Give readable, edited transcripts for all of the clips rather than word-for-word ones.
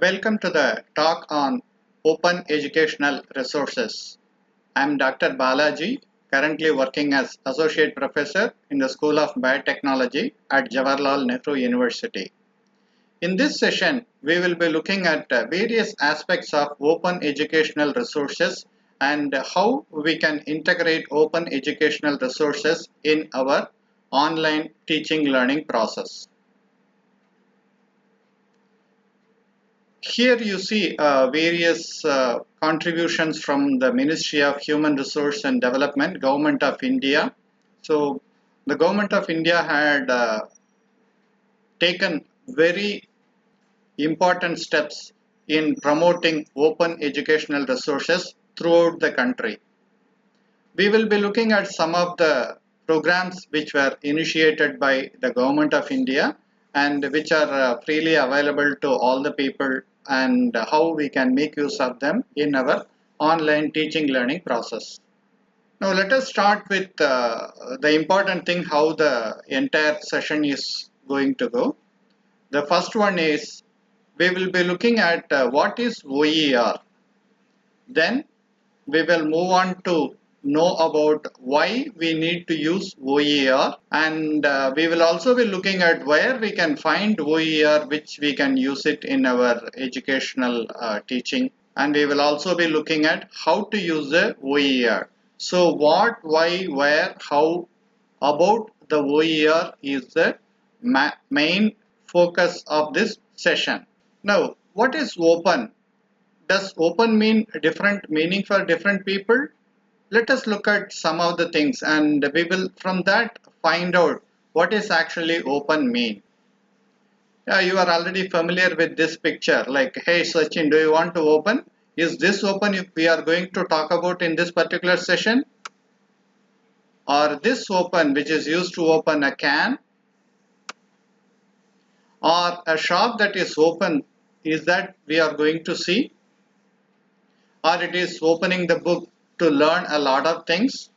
Welcome to the talk on open educational resources. I am Dr. Balaji, currently working as Associate Professor in the School of Biotechnology at Jawaharlal Nehru University. In this session, we will be looking at various aspects of open educational resources and how we can integrate open educational resources in our online teaching learning process. Here you see various contributions from the Ministry of Human Resource and Development, Government of India. So the Government of India had taken very important steps in promoting open educational resources throughout the country. We will be looking at some of the programs which were initiated by the Government of India and which are freely available to all the people, and how we can make use of them in our online teaching learning process. Now let us start with the important thing, how the entire session is going to go. The first one is we will be looking at what is OER. Then we will move on to know about why we need to use OER, and we will also be looking at where we can find OER which we can use it in our educational teaching, and we will also be looking at how to use the OER. So what, why, where, how about the OER is the main focus of this session. Now, what is open? Does open mean a different meaning for different people? Let us look at some of the things and we will from that find out what is actually open mean. You are already familiar with this picture, like, hey Sachin, do you want to open? Is this open if we are going to talk about in this particular session? Or this open which is used to open a can? Or a shop that is open, is that we are going to see? Or it is opening the book to learn a lot of things,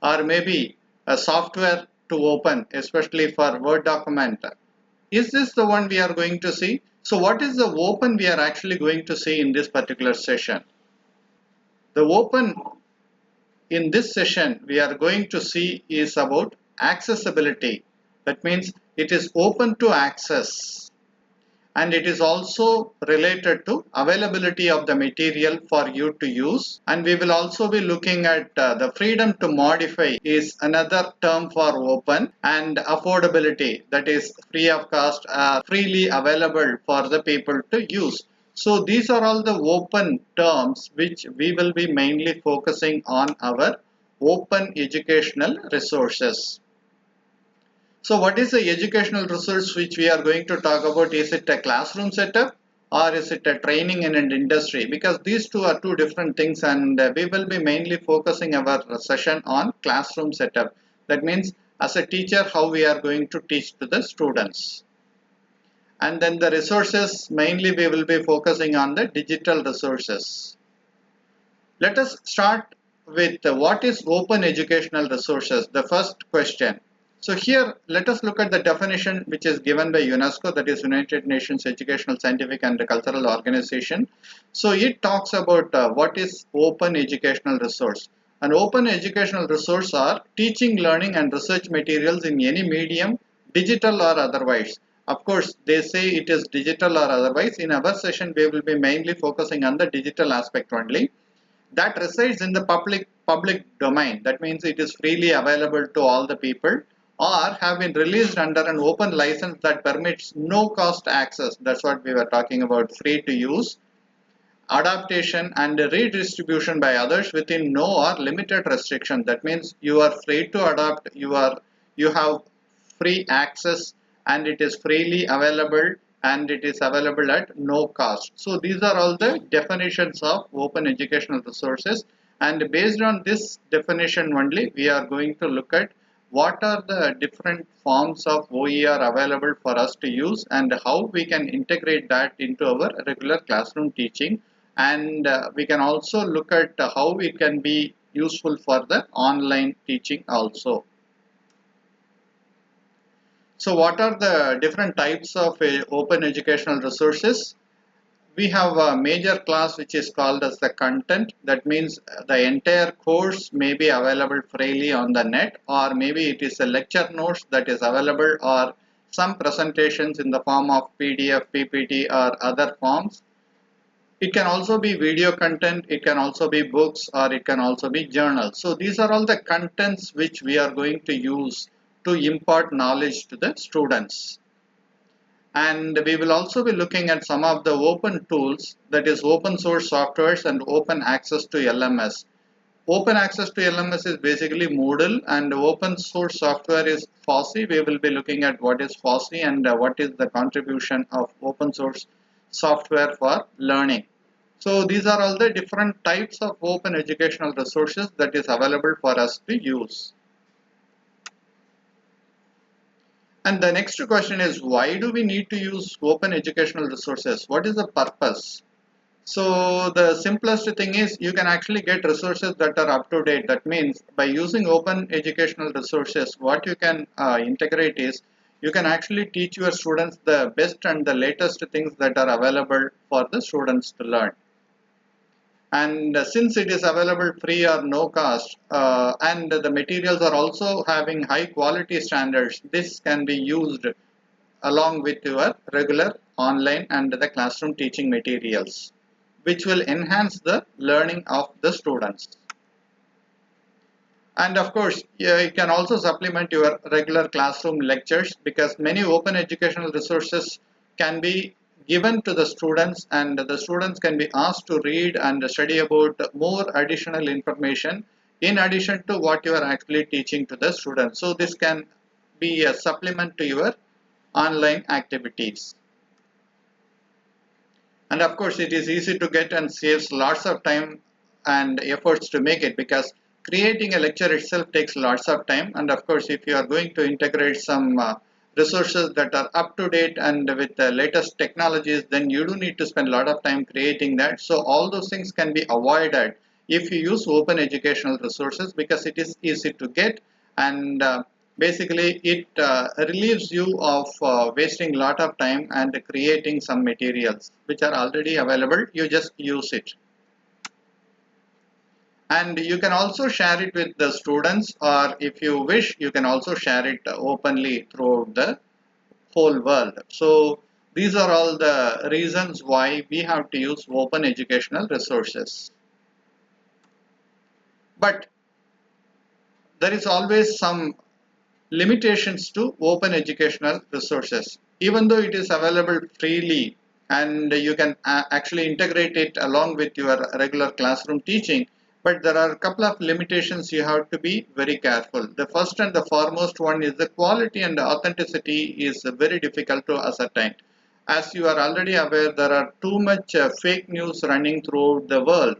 or maybe a software to open, especially for Word document. Is this the one we are going to see? So what is the open we are actually going to see in this particular session? The open in this session we are going to see is about accessibility. That means it is open to access, and it is also related to availability of the material for you to use. And we will also be looking at the freedom to modify is another term for open, and affordability, that is free of cost, freely available for the people to use. So these are all the open terms which we will be mainly focusing on our open educational resources. So what is the educational resource which we are going to talk about? Is it a classroom setup or is it a training in an industry? Because these two are two different things, and we will be mainly focusing our session on classroom setup. That means as a teacher how we are going to teach to the students. And then the resources, mainly we will be focusing on the digital resources. Let us start with what is open educational resources, the first question. So here let us look at the definition which is given by UNESCO, that is United Nations Educational, Scientific and Cultural Organization. So it talks about what is open educational resource. An open educational resource are teaching, learning and research materials in any medium, digital or otherwise. Of course, they say it is digital or otherwise. In our session, we will be mainly focusing on the digital aspect only. That resides in the public domain. That means it is freely available to all the people, or have been released under an open license that permits no cost access. That's what we were talking about, free to use, adaptation and redistribution by others within no or limited restriction. That means you are free to adapt, you have free access, and it is freely available, and it is available at no cost. So these are all the definitions of open educational resources, and based on this definition only we are going to look at what are the different forms of OER available for us to use and how we can integrate that into our regular classroom teaching. And we can also look at how it can be useful for the online teaching also. So what are the different types of open educational resources? We have a major class which is called as the content. That means the entire course may be available freely on the net, or maybe it is a lecture notes that is available, or some presentations in the form of PDF, PPT or other forms. It can also be video content, it can also be books, or it can also be journals. So these are all the contents which we are going to use to impart knowledge to the students. And we will also be looking at some of the open tools, that is open source softwares and open access to LMS. Open access to LMS is basically Moodle, and open source software is FOSSEE. We will be looking at what is FOSSEE and what is the contribution of open source software for learning. So these are all the different types of open educational resources that is available for us to use. And the next question is, why do we need to use open educational resources? What is the purpose? So the simplest thing is you can actually get resources that are up to date. That means by using open educational resources, what you can integrate is you can actually teach your students the best and the latest things that are available for the students to learn. And since it is available free or no cost, and the materials are also having high quality standards, this can be used along with your regular online and the classroom teaching materials, which will enhance the learning of the students. And of course, you can also supplement your regular classroom lectures, because many open educational resources can be given to the students, and the students can be asked to read and study about more additional information in addition to what you are actually teaching to the students. So this can be a supplement to your online activities. And of course, it is easy to get and saves lots of time and efforts to make it, because creating a lecture itself takes lots of time. And of course, if you are going to integrate some resources that are up to date and with the latest technologies, then you do need to spend a lot of time creating that. So all those things can be avoided if you use open educational resources, because it is easy to get, and basically it relieves you of wasting a lot of time and creating some materials which are already available. You just use it. And you can also share it with the students, or if you wish, you can also share it openly throughout the whole world. So these are all the reasons why we have to use open educational resources. But there is always some limitations to open educational resources. Even though it is available freely and you can actually integrate it along with your regular classroom teaching, but there are a couple of limitations you have to be very careful. The first and the foremost one is the quality and the authenticity is very difficult to ascertain. As you are already aware, there are too much fake news running throughout the world,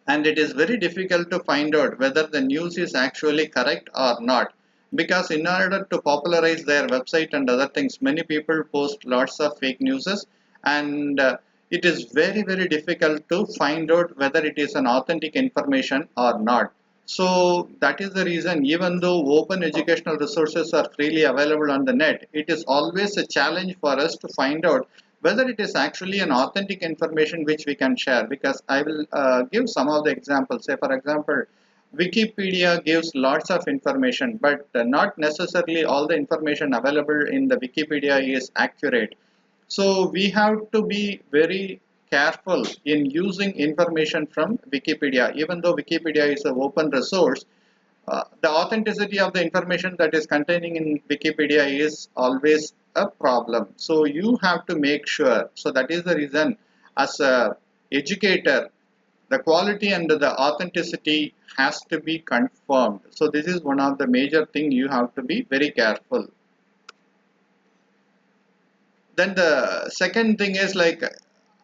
and it is very difficult to find out whether the news is actually correct or not, because in order to popularize their website and other things, many people post lots of fake news, and it is very difficult to find out whether it is an authentic information or not. So that is the reason, even though open educational resources are freely available on the net, it is always a challenge for us to find out whether it is actually an authentic information which we can share. Because I will give some of the examples. Say for example, Wikipedia gives lots of information, but not necessarily all the information available in the Wikipedia is accurate. So we have to be very careful in using information from Wikipedia. Even though Wikipedia is an open resource, the authenticity of the information that is containing in Wikipedia is always a problem. So you have to make sure. So that is the reason, as a educator, the quality and the authenticity has to be confirmed. So this is one of the major thing you have to be very careful. Then the second thing is, like,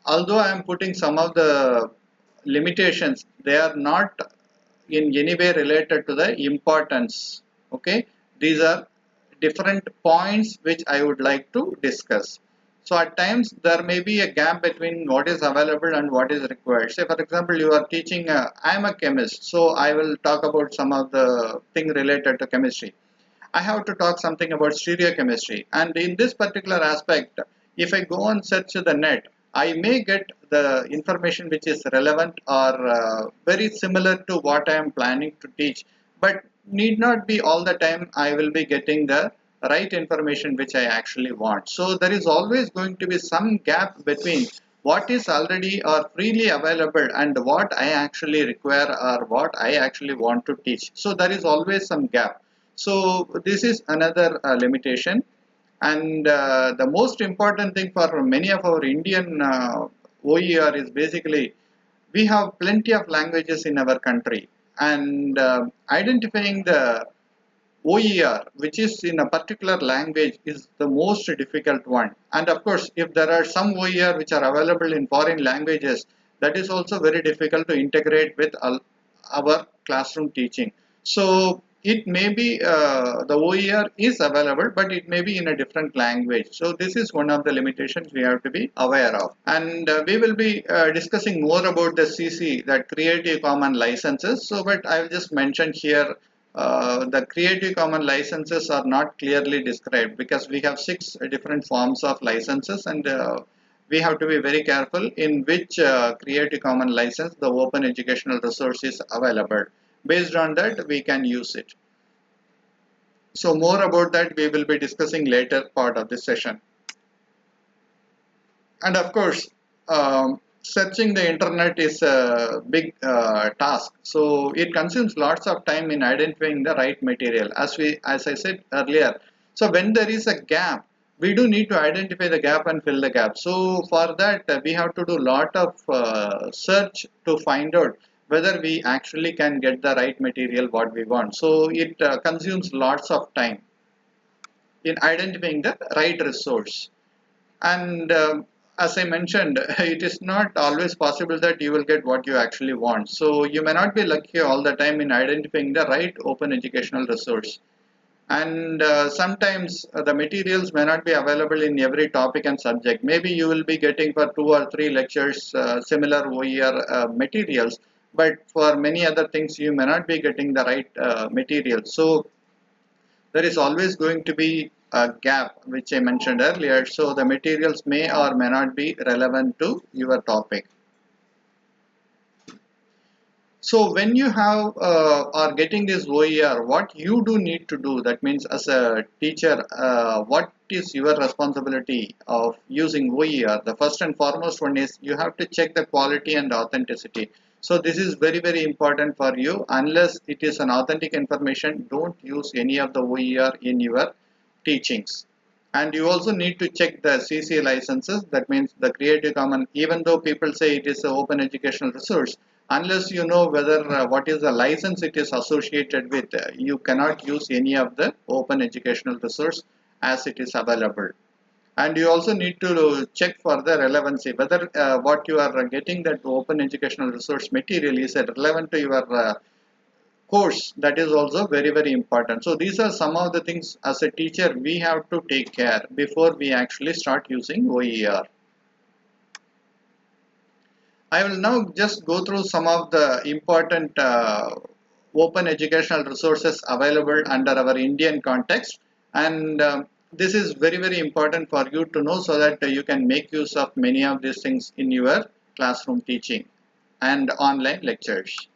although I am putting some of the limitations, they are not in any way related to the importance. Okay, these are different points which I would like to discuss. So at times there may be a gap between what is available and what is required. Say for example, you are teaching, I am a chemist, so I will talk about some of the thing related to chemistry. I have to talk something about stereochemistry. And in this particular aspect, if I go and search the net, I may get the information which is relevant or very similar to what I am planning to teach, but need not be all the time I will be getting the right information which I actually want. So there is always going to be some gap between what is already or freely available and what I actually require or what I actually want to teach. So there is always some gap. So this is another limitation. And the most important thing for many of our Indian OER is basically we have plenty of languages in our country, and identifying the OER, which is in a particular language, is the most difficult one. And of course, if there are some OER which are available in foreign languages, that is also very difficult to integrate with our classroom teaching. So it may be the OER is available, but it may be in a different language. So this is one of the limitations we have to be aware of. And we will be discussing more about the CC, that Creative Commons licenses. So, but I will just mention here the Creative Commons licenses are not clearly described because we have 6 different forms of licenses, and we have to be very careful in which Creative Commons license the open educational resource is available. Based on that, we can use it. So more about that we will be discussing later part of this session. And of course, searching the internet is a big task. So it consumes lots of time in identifying the right material. As I said earlier, so when there is a gap, we do need to identify the gap and fill the gap. So for that, we have to do lot of search to find out whether we actually can get the right material what we want. So it consumes lots of time in identifying the right resource. And as I mentioned, it is not always possible that you will get what you actually want. So you may not be lucky all the time in identifying the right open educational resource. And sometimes the materials may not be available in every topic and subject. Maybe you will be getting for 2 or 3 lectures similar OER materials, but for many other things you may not be getting the right material. So there is always going to be a gap which I mentioned earlier. So the materials may or may not be relevant to your topic. So when you have are getting this OER, what you do need to do, that means as a teacher, what is your responsibility of using OER? The first and foremost one is you have to check the quality and authenticity. So this is very, very important for you. Unless it is an authentic information, don't use any of the OER in your teachings. And you also need to check the CC licenses. That means the Creative Commons, even though people say it is an open educational resource, unless you know whether what is the license it is associated with, you cannot use any of the open educational resource as it is available. And you also need to check for the relevancy, whether what you are getting, that open educational resource material, is relevant to your course. That is also very, very important. So these are some of the things as a teacher we have to take care before we actually start using OER. I will now just go through some of the important open educational resources available under our Indian context, and this is very, very important for you to know so that you can make use of many of these things in your classroom teaching and online lectures.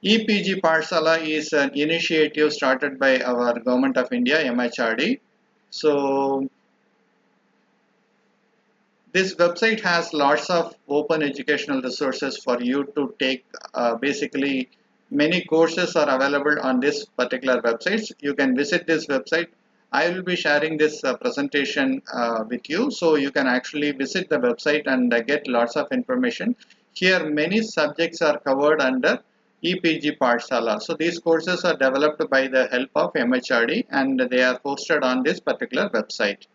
EPG Pathshala is an initiative started by our Government of India, MHRD. So this website has lots of open educational resources for you to take. Basically, many courses are available on this particular website. You can visit this website. I will be sharing this presentation with you, so you can actually visit the website and get lots of information. Here, many subjects are covered under EPG Pathshala. So these courses are developed by the help of MHRD and they are posted on this particular website.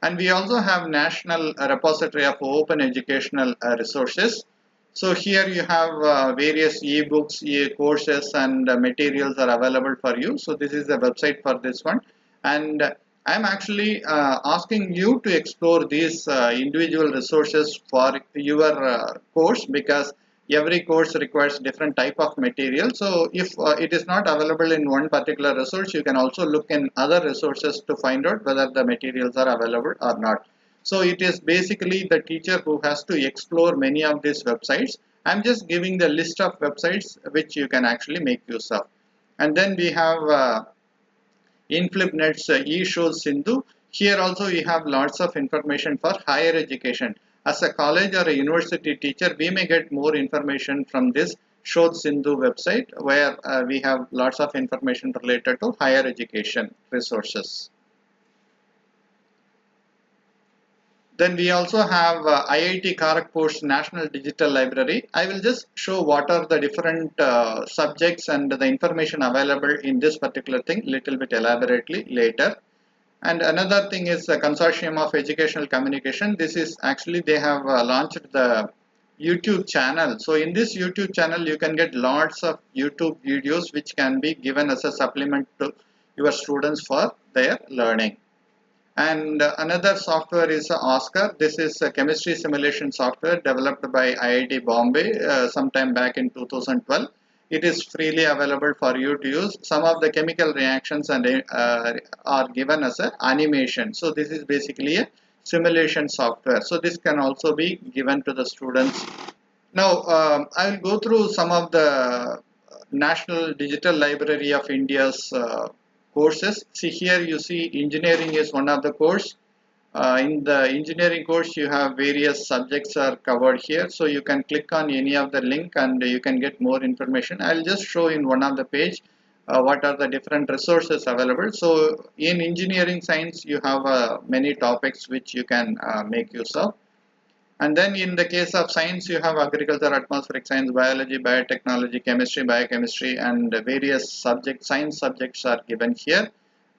And we also have National Repository of Open Educational Resources. So here you have various e-books, e-courses and materials are available for you. So this is the website for this one. And I'm actually asking you to explore these individual resources for your course, because every course requires different type of material. So if it is not available in one particular resource, you can also look in other resources to find out whether the materials are available or not. So it is basically the teacher who has to explore many of these websites. I'm just giving the list of websites which you can actually make use of. And then we have InflipNet's eShows Sindhu. Here also we have lots of information for higher education. As a college or a university teacher, we may get more information from this Shod Sindhu website, where we have lots of information related to higher education resources. Then we also have IIT Kharagpur's National Digital Library. I will just show what are the different subjects and the information available in this particular thing little bit elaborately later. And another thing is the Consortium of Educational Communication. This is actually they have launched the YouTube channel. So in this YouTube channel, you can get lots of YouTube videos which can be given as a supplement to your students for their learning. And another software is Oscar. This is a chemistry simulation software developed by IIT Bombay sometime back in 2012. It is freely available for you to use. Some of the chemical reactions and are given as an animation. So this is basically a simulation software. So this can also be given to the students. Now I will go through some of the National Digital Library of India's courses. See here you see engineering is one of the course. In the engineering course you have various subjects are covered here, so you can click on any of the link and you can get more information. I'll just show in one of the page what are the different resources available. So in engineering science you have many topics which you can make use of. And then in the case of science, you have agriculture, atmospheric science, biology, biotechnology, chemistry, biochemistry, and various subjects, science subjects are given here.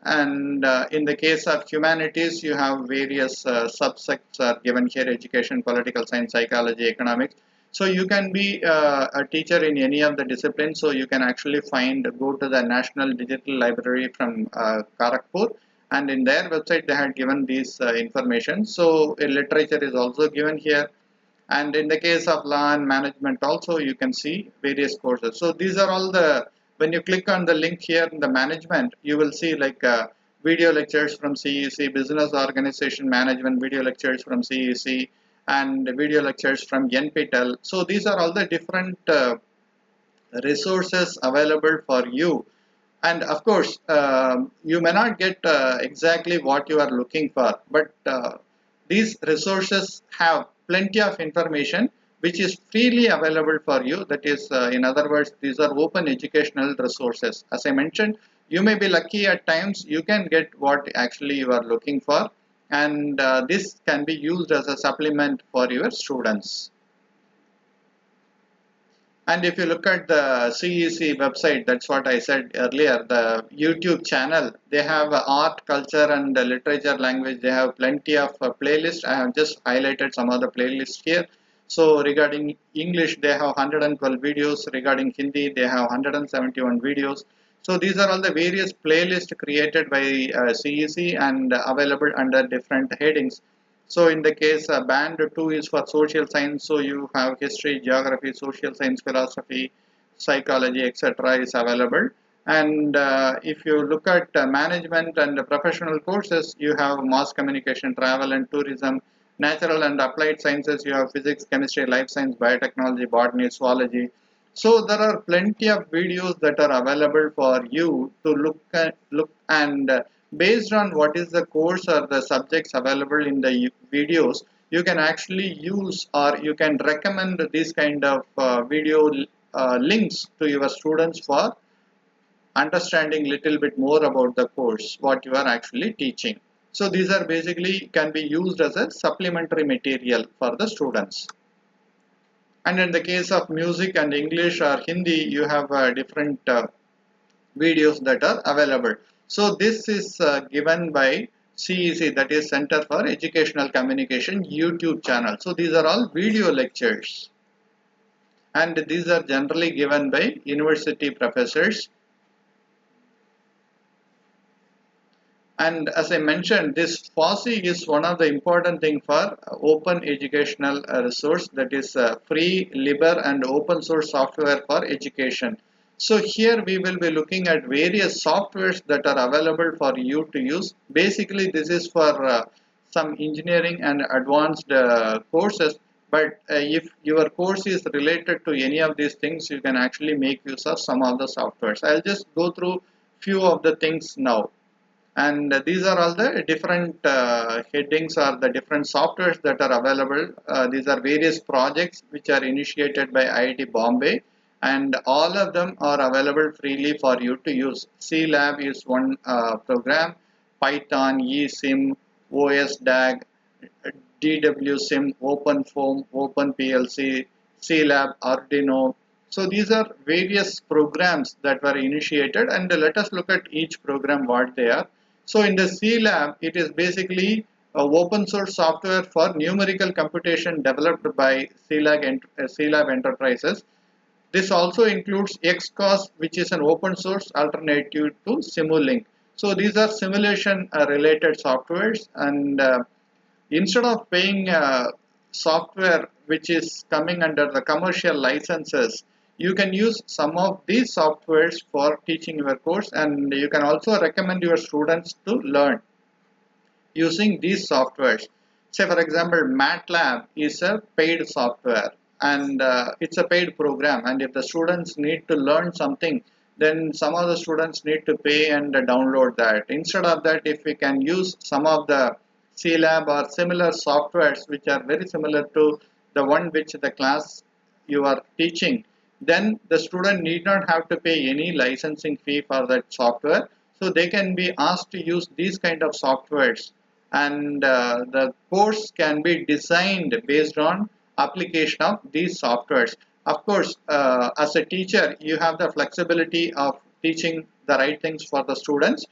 And in the case of humanities, you have various subsects are given here: education, political science, psychology, economics. So you can be a teacher in any of the disciplines. So you can actually go to the National Digital Library from Kharagpur, and in their website they had given these information. So literature is also given here, and in the case of law and management also you can see various courses. So these are all the, when you click on the link here in the management, you will see like video lectures from CEC, business organization management video lectures from CEC, and video lectures from NPTEL. So these are all the different resources available for you. And of course you may not get exactly what you are looking for, but these resources have plenty of information which is freely available for you. That is in other words, these are open educational resources. As I mentioned, you may be lucky at times, you can get what actually you are looking for, and this can be used as a supplement for your students. And if you look at the CEC website, that's what I said earlier, the YouTube channel, they have art, culture and literature, language. They have plenty of playlists. I have just highlighted some of the playlists here. So regarding English, they have 112 videos. Regarding Hindi, they have 171 videos. So these are all the various playlists created by CEC and available under different headings. So in the case band 2 is for social science, so you have history, geography, social science, philosophy, psychology, etc. is available. And if you look at management and professional courses, you have mass communication, travel and tourism, natural and applied sciences, you have physics, chemistry, life science, biotechnology, botany, zoology. So there are plenty of videos that are available for you to look and based on what is the course or the subjects available in the videos, you can actually use or you can recommend these kind of video links to your students for understanding little bit more about the course what you are actually teaching. So these are basically can be used as a supplementary material for the students. And in the case of music and English or Hindi, you have different videos that are available. So this is given by CEC, that is Center for Educational Communication YouTube channel. So these are all video lectures, and these are generally given by university professors. And as I mentioned, this FOSSEE is one of the important thing for open educational resource, that is free, liber and open source software for education. So here we will be looking at various softwares that are available for you to use. Basically this is for some engineering and advanced courses, but if your course is related to any of these things, you can actually make use of some of the softwares. I'll just go through few of the things now. And these are all the different headings or the different softwares that are available. These are various projects which are initiated by IIT Bombay, and all of them are available freely for you to use. C-Lab is one program, Python, eSIM, OSDAG, DWSIM, OpenFOAM, OpenPLC, C-Lab, Arduino. So these are various programs that were initiated, and let us look at each program what they are. So in the C-Lab, it is basically a open source software for numerical computation developed by C-Lab Enterprises. This also includes XCOS, which is an open source alternative to Simulink. So these are simulation related softwares, and instead of paying software which is coming under the commercial licenses, you can use some of these softwares for teaching your course, and you can also recommend your students to learn using these softwares. Say for example, MATLAB is a paid software, and it's a paid program, and if the students need to learn something, then some of the students need to pay and download that. Instead of that, if we can use some of the C-Lab or similar softwares which are very similar to the one which the class you are teaching, then the student need not have to pay any licensing fee for that software. So they can be asked to use these kind of softwares, and the course can be designed based on application of these softwares. Of course, as a teacher, you have the flexibility of teaching the right things for the students.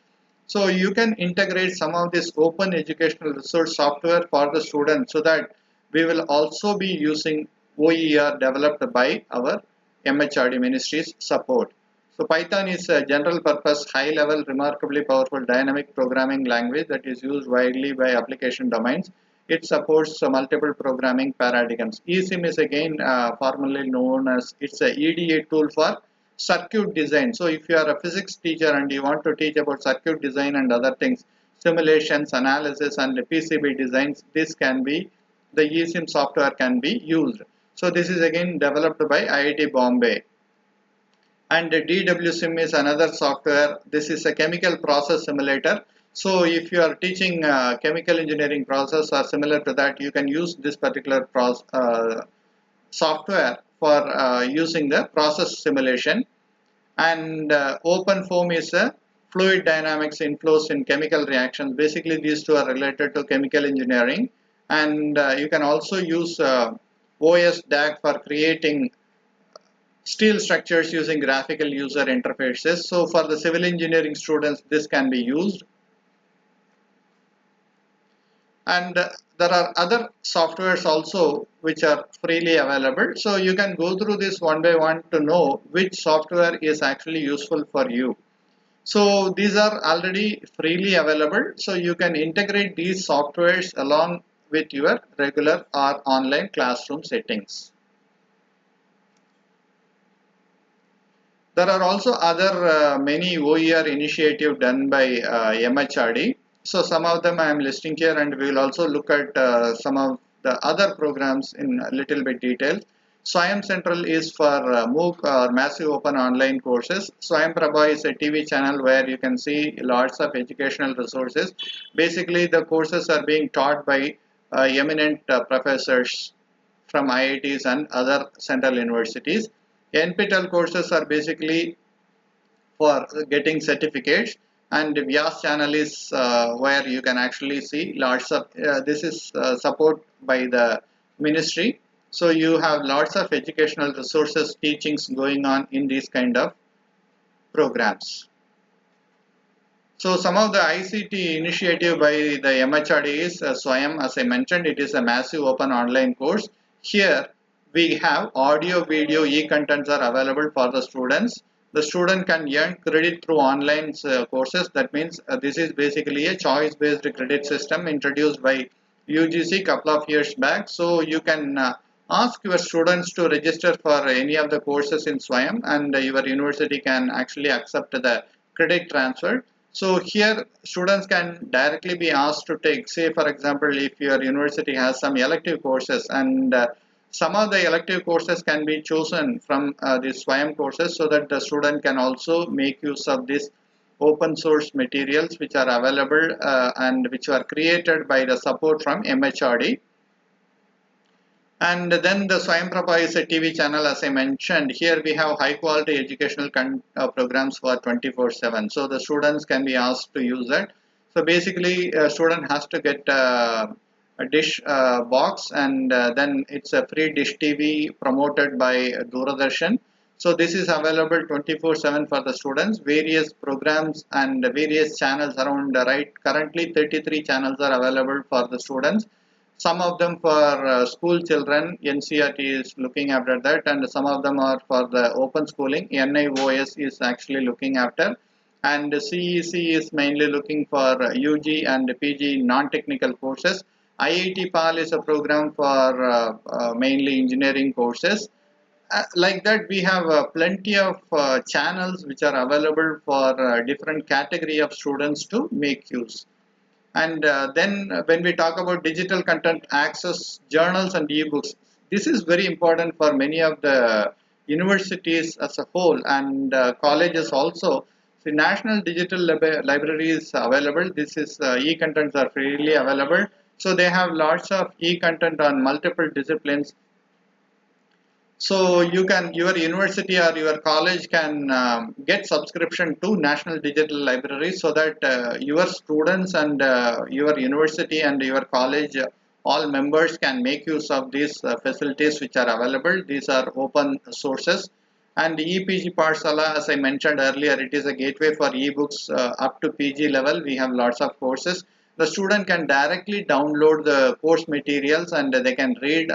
So you can integrate some of this open educational resource software for the students, so that we will also be using OER developed by our MHRD ministry's support. So Python is a general purpose, high level, remarkably powerful dynamic programming language that is used widely by application domains. It supports multiple programming paradigms. eSIM is again formerly known as, it's a EDA tool for circuit design. So if you are a physics teacher and you want to teach about circuit design and other things, simulations, analysis and PCB designs, this can be, the eSIM software can be used. So this is again developed by IIT Bombay. And DWSIM is another software. This is a chemical process simulator. So if you are teaching chemical engineering process or similar to that, you can use this particular software for using the process simulation. And OpenFOAM is a fluid dynamics inflows in chemical reactions. Basically these two are related to chemical engineering. And you can also use OSDAG for creating steel structures using graphical user interfaces. So for the civil engineering students, this can be used. And there are other softwares also which are freely available. So you can go through this one by one to know which software is actually useful for you. So these are already freely available. So you can integrate these softwares along with your regular or online classroom settings. There are also other many OER initiatives done by MHRD. So some of them I am listing here, and we will also look at some of the other programs in a little bit detail. SWAYAM Central is for MOOC or massive open online courses. SWAYAM Prabha is a TV channel where you can see lots of educational resources. Basically the courses are being taught by eminent professors from IITs and other central universities. NPTEL courses are basically for getting certificates, and Vyas channel is where you can actually see lots of, this is support by the ministry. So you have lots of educational resources, teachings going on in these kind of programs. So some of the ICT initiative by the MHRD is SWAYAM. As I mentioned, it is a massive open online course. Here we have audio, video, e-contents are available for the students. the student can earn credit through online courses. That means this is basically a choice based credit system introduced by UGC couple of years back. So you can ask your students to register for any of the courses in SWAYAM, and your university can actually accept the credit transfer. So here students can directly be asked to take, say for example, if your university has some elective courses, and some of the elective courses can be chosen from the SWAYAM courses, so that the student can also make use of this open source materials which are available and which were created by the support from MHRD. And then the Swayamprabha is a TV channel, as I mentioned. Here we have high quality educational programs for 24/7. So the students can be asked to use that. So basically, a student has to get a dish box, and then it's a free dish TV promoted by Doordarshan. So this is available 24/7 for the students. Various programs and various channels around, right? Currently 33 channels are available for the students. Some of them for school children, NCERT is looking after that, and some of them are for the open schooling, NIOS is actually looking after, and CEC is mainly looking for UG and PG non-technical courses. IIT PAL is a program for mainly engineering courses. Like that, we have plenty of channels which are available for different category of students to make use. And then when we talk about digital content access, journals and ebooks, this is very important for many of the universities as a whole, and colleges also. The National Digital Library is available. This is e-contents are freely available. So they have lots of e-content on multiple disciplines. So you can, your university or your college can get subscription to National Digital Library, so that your students and your university and your college, all members can make use of these facilities which are available. These are open sources. And EPG Parsala, as I mentioned earlier, it is a gateway for ebooks up to PG level. We have lots of courses. The student can directly download the course materials and they can read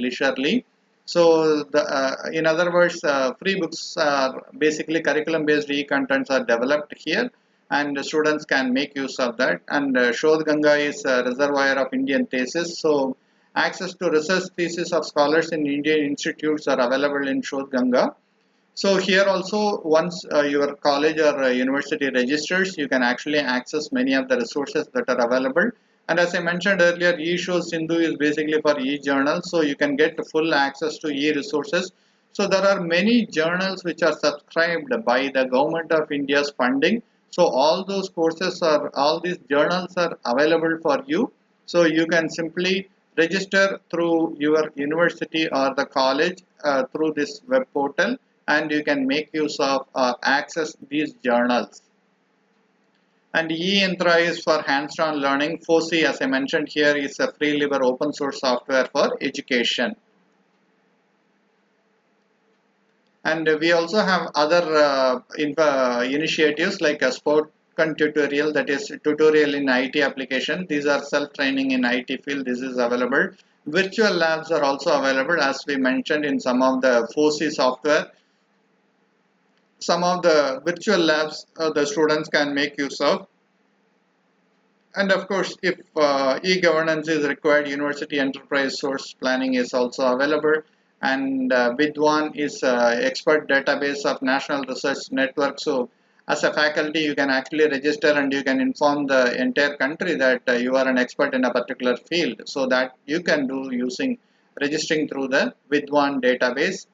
leisurely. So, in other words, free books are basically curriculum-based e-contents are developed here, and the students can make use of that. And Shodh Ganga is a reservoir of Indian thesis. So, access to research thesis of scholars in Indian institutes are available in Shodh Ganga. So here also, once your college or university registers, you can actually access many of the resources that are available. And as I mentioned earlier, eShow Sindhu is basically for e-journal, so you can get full access to e-resources. So there are many journals which are subscribed by the government of India's funding. So all those courses are, all these journals are available for you. So you can simply register through your university or the college through this web portal, and you can make use of access these journals. And E-Yantra is for hands-on learning. FOSI, as I mentioned here, is a free libre open source software for education. And we also have other initiatives like a spoken tutorial, that is tutorial in IT application. These are self-training in IT field. This is available. Virtual labs are also available, as we mentioned in some of the FOSI software. Some of the virtual labs the students can make use of. And of course, if e-governance is required, university enterprise source planning is also available. And Vidwan is expert database of National Research Network. So as a faculty, you can actually register and you can inform the entire country that you are an expert in a particular field. So that you can do using registering through the Vidwan database.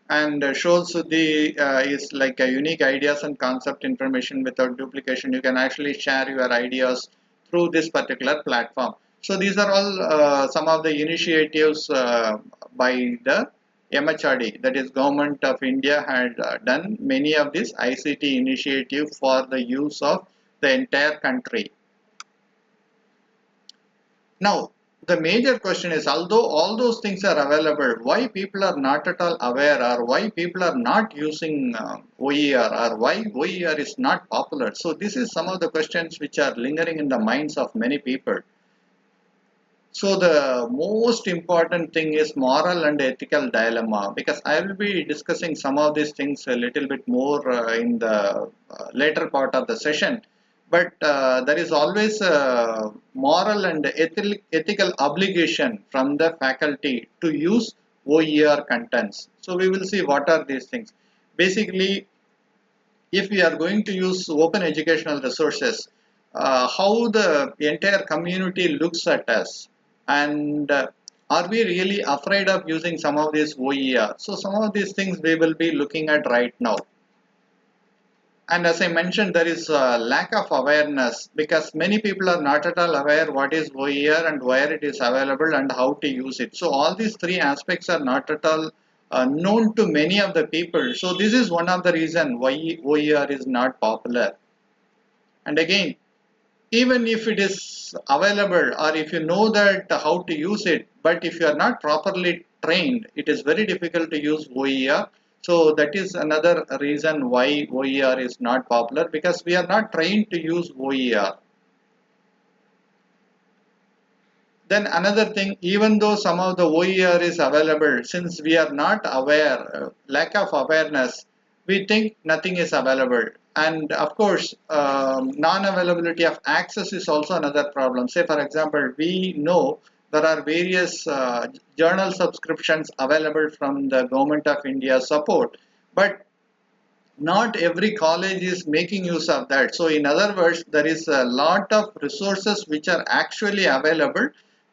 And shows the is like a unique ideas and concept information without duplication. You can actually share your ideas through this particular platform. So these are all some of the initiatives by the MHRD, that is Government of India, had done many of these ICT initiative for the use of the entire country. Now, the major question is, although all those things are available, why people are not at all aware, or why people are not using OER, or why OER is not popular? So this is some of the questions which are lingering in the minds of many people. So the most important thing is moral and ethical dilemma, because I will be discussing some of these things a little bit more in the later part of the session. But there is always a moral and ethical obligation from the faculty to use OER contents. So we will see what are these things. Basically, if we are going to use open educational resources, how the entire community looks at us, and are we really afraid of using some of these OER? So some of these things we will be looking at right now. And as I mentioned, there is a lack of awareness, because many people are not at all aware what is OER and where it is available and how to use it. So all these three aspects are not at all known to many of the people. So this is one of the reason why OER is not popular. And again, even if it is available, or if you know that how to use it, but if you are not properly trained, it is very difficult to use OER. So that is another reason why OER is not popular, because we are not trained to use OER. Then another thing, even though some of the OER is available, since we are not aware, lack of awareness, we think nothing is available. And of course, non-availability of access is also another problem. Say for example, we know there are various journal subscriptions available from the Government of India support, but not every college is making use of that. So in other words, there is a lot of resources which are actually available,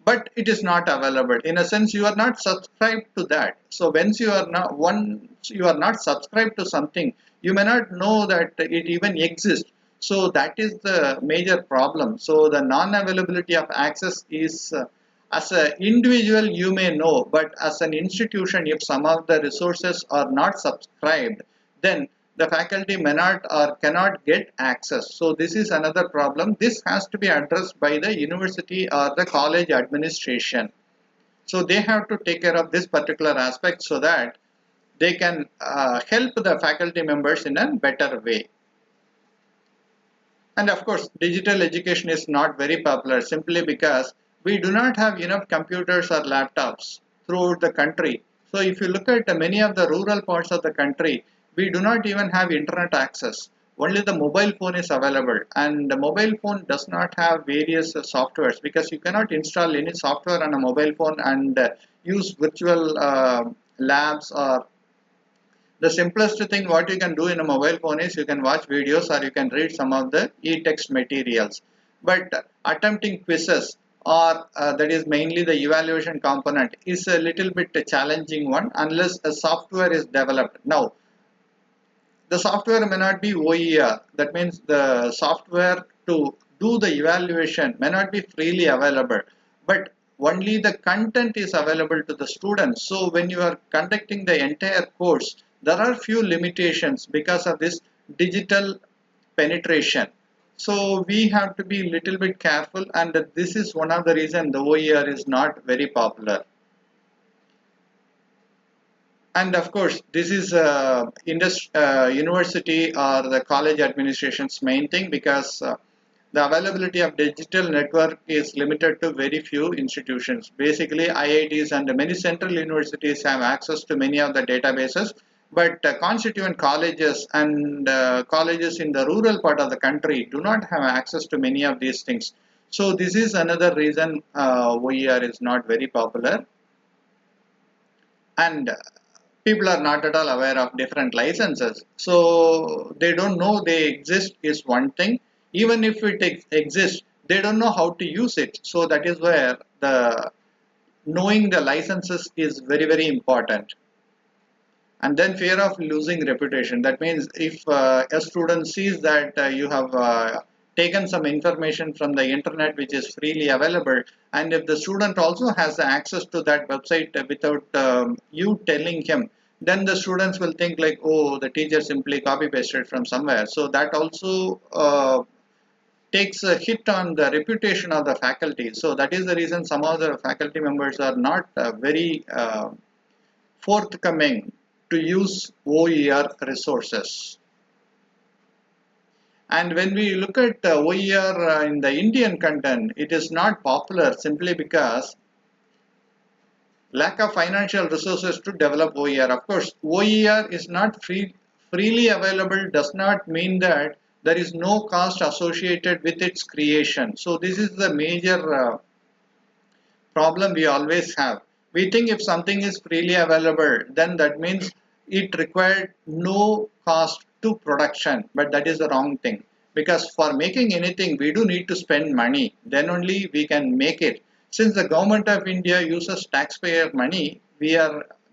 but it is not available. In a sense, you are not subscribed to that. So once you are not subscribed to something, you may not know that it even exists. So that is the major problem. So the non-availability of access is as an individual you may know, but as an institution, if some of the resources are not subscribed, then the faculty may not or cannot get access. So this is another problem. This has to be addressed by the university or the college administration. So they have to take care of this particular aspect so that they can help the faculty members in a better way. And of course, digital education is not very popular simply because we do not have enough computers or laptops throughout the country. So if you look at many of the rural parts of the country, we do not even have internet access. Only the mobile phone is available, and the mobile phone does not have various softwares, because you cannot install any software on a mobile phone and use virtual labs, or the simplest thing what you can do in a mobile phone is you can watch videos or you can read some of the e-text materials. But attempting quizzes, or that is mainly the evaluation component, is a little bit a challenging one unless a software is developed. Now, the software may not be OER. That means the software to do the evaluation may not be freely available, but only the content is available to the students. So when you are conducting the entire course, there are few limitations because of this digital penetration. So we have to be little bit careful, and this is one of the reason the OER is not very popular. And of course, this is university or the college administration's main thing, because the availability of digital network is limited to very few institutions. Basically, IITs and many central universities have access to many of the databases, but constituent colleges and colleges in the rural part of the country do not have access to many of these things. So this is another reason OER is not very popular. And people are not at all aware of different licenses, so they don't know they exist is one thing. Even if it exists, they don't know how to use it. So that is where the knowing the licenses is very important. And then fear of losing reputation. That means if a student sees that you have taken some information from the internet which is freely available, and if the student also has access to that website without you telling him, then the students will think like, oh, the teacher simply copy pasted from somewhere. So that also takes a hit on the reputation of the faculty. So that is the reason some of the faculty members are not very forthcoming to use OER resources. And when we look at OER in the Indian content, it is not popular simply because lack of financial resources to develop OER. Of course, OER is not freely available does not mean that there is no cost associated with its creation. So this is the major problem we always have. We think if something is freely available, then that means it required no cost to production, but that is the wrong thing. Because for making anything, we do need to spend money. Then only we can make it. Since the government of India uses taxpayer money,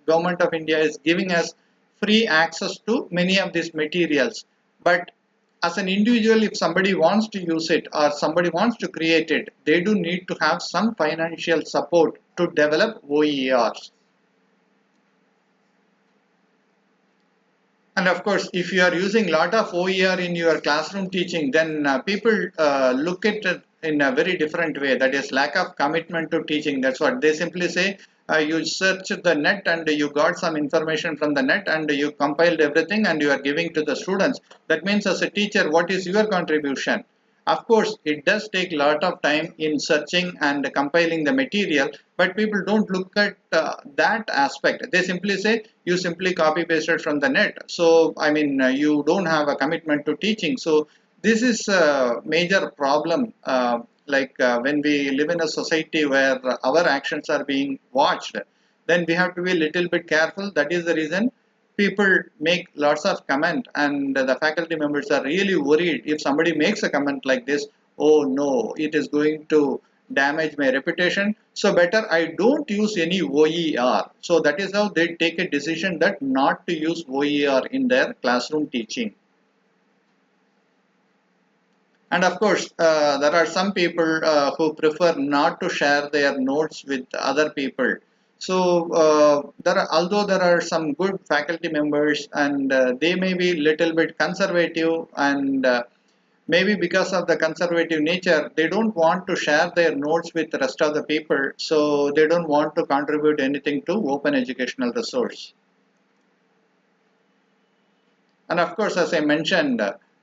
government of India is giving us free access to many of these materials. But as an individual, if somebody wants to use it or somebody wants to create it, they do need to have some financial support to develop OERs. And of course, if you are using a lot of OER in your classroom teaching, then people look at it in a very different way. That is lack of commitment to teaching. That's what they simply say. You search the net and you got some information from the net and you compiled everything and you are giving to the students. That means as a teacher, what is your contribution? Of course, it does take a lot of time in searching and compiling the material, but people don't look at that aspect. They simply say you simply copy pasted from the net. So, I mean, you don't have a commitment to teaching. So, this is a major problem. When we live in a society where our actions are being watched, then we have to be a little bit careful. That is the reason people make lots of comment, and the faculty members are really worried if somebody makes a comment like this. Oh no, it is going to damage my reputation, so better I don't use any OER. So that is how they take a decision that not to use OER in their classroom teaching. And of course, there are some people who prefer not to share their notes with other people. So, although there are some good faculty members, and they may be little bit conservative, and maybe because of the conservative nature, they don't want to share their notes with the rest of the people. So they don't want to contribute anything to open educational resource. And of course, as I mentioned,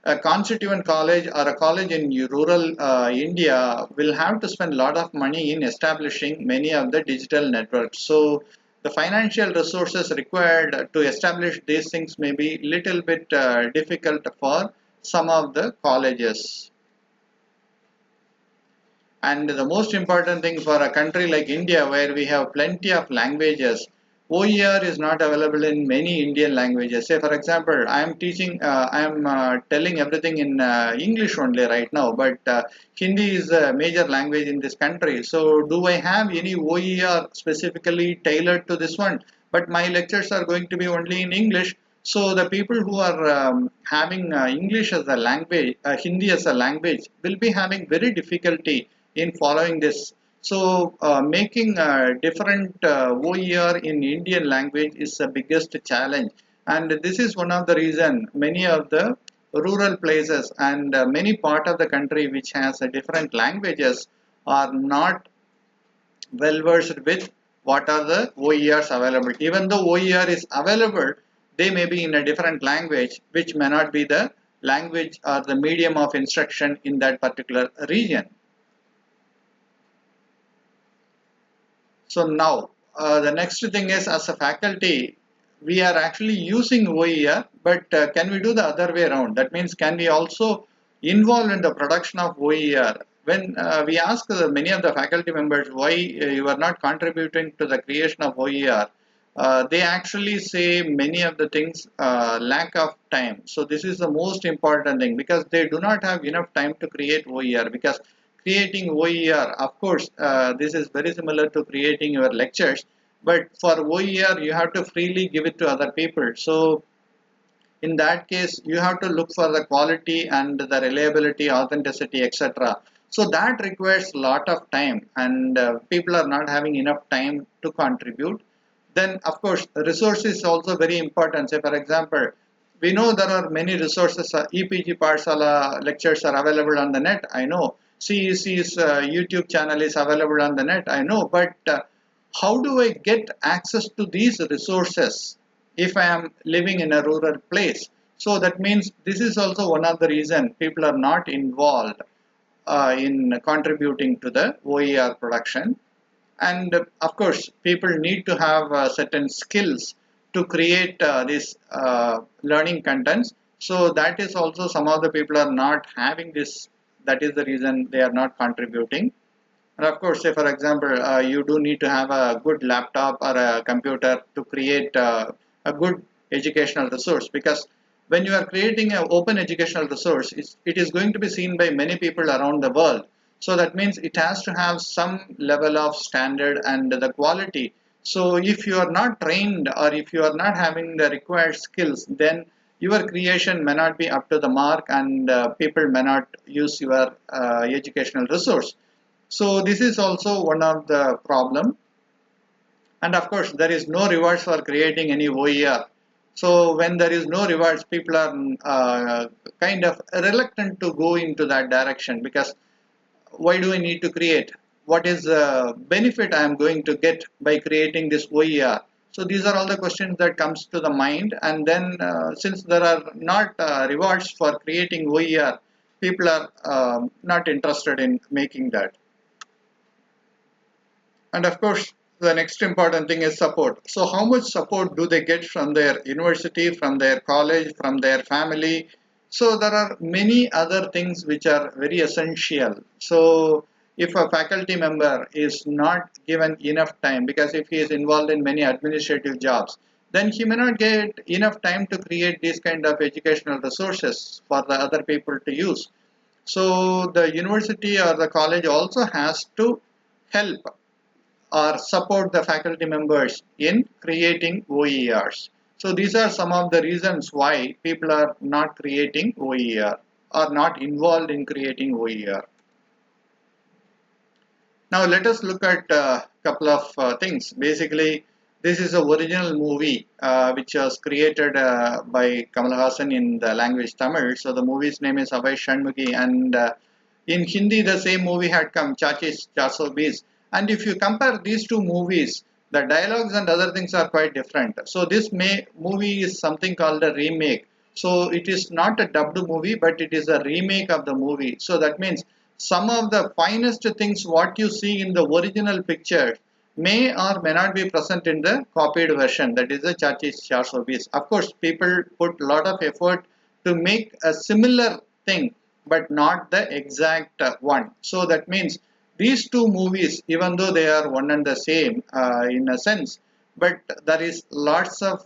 a constituent college or a college in rural India will have to spend a lot of money in establishing many of the digital networks. So the financial resources required to establish these things may be little bit difficult for some of the colleges. And the most important thing for a country like India, where we have plenty of languages, OER is not available in many Indian languages. Say, for example, I am teaching, I am telling everything in English only right now, but Hindi is a major language in this country. So, do I have any OER specifically tailored to this one? But my lectures are going to be only in English. So, the people who are having English as a language, Hindi as a language, will be having very difficulty in following this. So making different OER in Indian language is the biggest challenge, and this is one of the reason many of the rural places and many part of the country which has different languages are not well versed with what are the OERs available. Even though OER is available, they may be in a different language which may not be the language or the medium of instruction in that particular region. So now the next thing is, as a faculty, we are actually using OER, but can we do the other way around? That means, can we also involve in the production of OER? When we ask many of the faculty members why you are not contributing to the creation of OER, they actually say many of the things lack of time. So this is the most important thing, because they do not have enough time to create OER. Because creating OER, of course, this is very similar to creating your lectures, but for OER you have to freely give it to other people. So in that case, you have to look for the quality and the reliability, authenticity, etc. So that requires a lot of time, and people are not having enough time to contribute. Then of course, resource is also very important. Say, for example, we know there are many resources. EPG Parsala lectures are available on the net, I know. CEC's YouTube channel is available on the net, I know. But how do I get access to these resources if I am living in a rural place? So that means this is also one of the reason people are not involved in contributing to the OER production. And of course, people need to have certain skills to create these learning contents. So that is also some of the people are not having this. That is the reason they are not contributing. And of course, say for example, you do need to have a good laptop or a computer to create a good educational resource, because when you are creating an open educational resource, it is going to be seen by many people around the world. So that means it has to have some level of standard and the quality. So if you are not trained or if you are not having the required skills, then your creation may not be up to the mark, and people may not use your educational resource. So this is also one of the problem. And of course, there is no rewards for creating any OER. So when there is no rewards, people are kind of reluctant to go into that direction, because why do I need to create? What is the benefit I am going to get by creating this OER? So these are all the questions that comes to the mind. And then since there are not rewards for creating OER, people are not interested in making that. And of course, the next important thing is support. So how much support do they get from their university, from their college, from their family? So there are many other things which are very essential. So if a faculty member is not given enough time, because if he is involved in many administrative jobs, then he may not get enough time to create these kind of educational resources for the other people to use. So the university or the college also has to help or support the faculty members in creating OERs. So these are some of the reasons why people are not creating OER or not involved in creating OER. Now let us look at a couple of things. Basically, this is a original movie which was created by Kamal Hassan in the language Tamil. So the movie's name is Avai Shanmugi, and in Hindi the same movie had come, Chachis 420. And if you compare these two movies, the dialogues and other things are quite different. So this movie is something called a remake. So it is not a dubbed movie, but it is a remake of the movie. So that means some of the finest things what you see in the original picture may or may not be present in the copied version, that is the Chachis 420. Of course, people put a lot of effort to make a similar thing, but not the exact one. So that means these two movies, even though they are one and the same in a sense, but there is lots of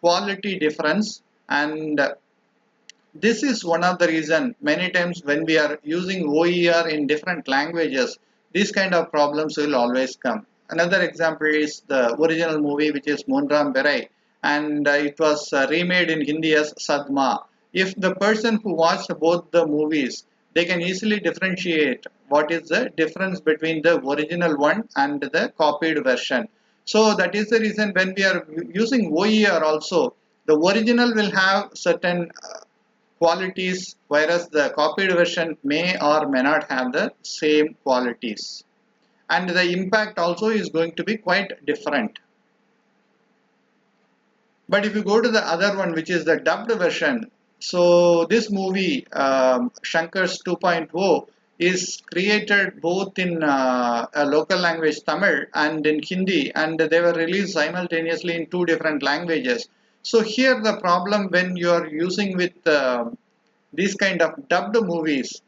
quality difference. And this is one of the reason many times when we are using OER in different languages, these kind of problems will always come. Another example is the original movie, which is Monram Berai, and it was remade in Hindi as Sadma. If the person who watched both the movies, they can easily differentiate what is the difference between the original one and the copied version. So that is the reason when we are using OER also, the original will have certain qualities, whereas the copied version may or may not have the same qualities, and the impact also is going to be quite different. But if you go to the other one, which is the dubbed version, so this movie Shankar's 2.0 is created both in a local language Tamil and in Hindi, and they were released simultaneously in two different languages. So here the problem when you are using with these kind of dubbed movies,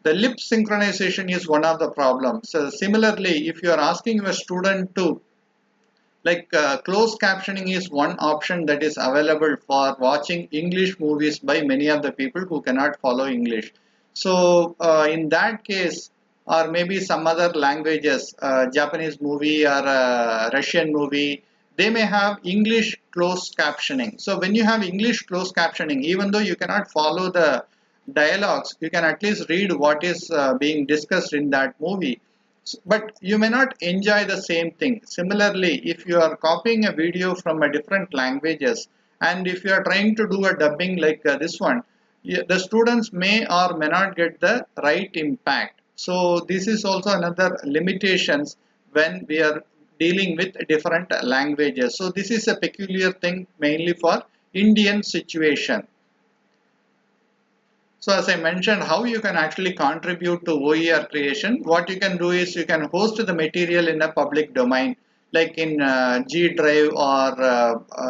the lip synchronization is one of the problems. So similarly, if you are asking a student to, like, closed captioning is one option that is available for watching English movies by many of the people who cannot follow English. So in that case, or maybe some other languages, Japanese movie or Russian movie, they may have English closed captioning. So when you have English closed captioning, even though you cannot follow the dialogues, you can at least read what is being discussed in that movie, but you may not enjoy the same thing. Similarly, if you are copying a video from a different languages, and if you are trying to do a dubbing like this one, the students may or may not get the right impact. So this is also another limitations when we are dealing with different languages. So this is a peculiar thing mainly for Indian situation. So as I mentioned, how you can actually contribute to OER creation, what you can do is you can host the material in a public domain, like in G Drive or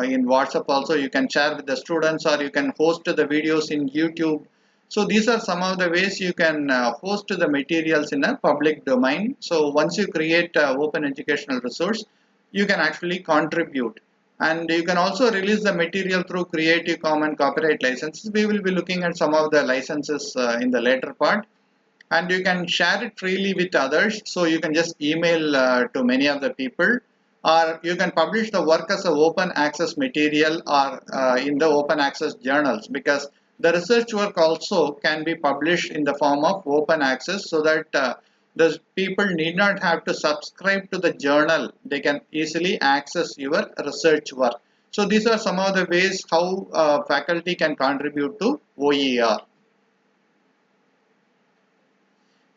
in WhatsApp also you can share with the students, or you can host the videos in YouTube. So these are some of the ways you can host the materials in a public domain. So once you create open educational resource, you can actually contribute. And you can also release the material through Creative Commons copyright licenses. We will be looking at some of the licenses in the later part. And you can share it freely with others. So you can just email to many of the people, or you can publish the work as an open access material or in the open access journals, because the research work also can be published in the form of open access, so that the people need not have to subscribe to the journal. They can easily access your research work. So these are some of the ways how faculty can contribute to OER.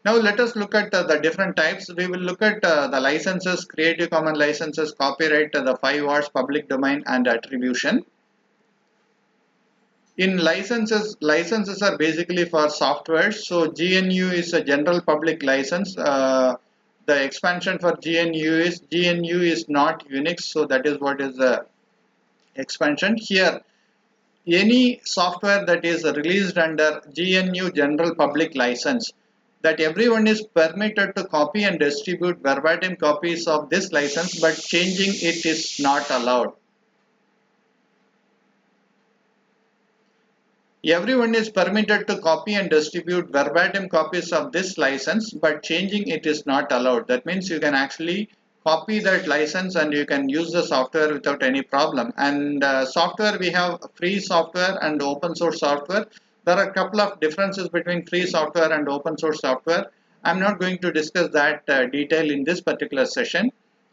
Now let us look at the different types. We will look at the licenses, Creative Commons licenses, copyright, the 5 Rs, public domain and attribution. In licenses are basically for software. So GNU is a general public license. The expansion for GNU is not Unix. So that is what is the expansion here. Any software that is released under GNU general public license, that everyone is permitted to copy and distribute verbatim copies of this license, but changing it is not allowed. Everyone is permitted to copy and distribute verbatim copies of this license, but changing it is not allowed. That means you can actually copy that license and you can use the software without any problem. And software, we have free software and open source software. There are a couple of differences between free software and open source software. I'm not going to discuss that detail in this particular session.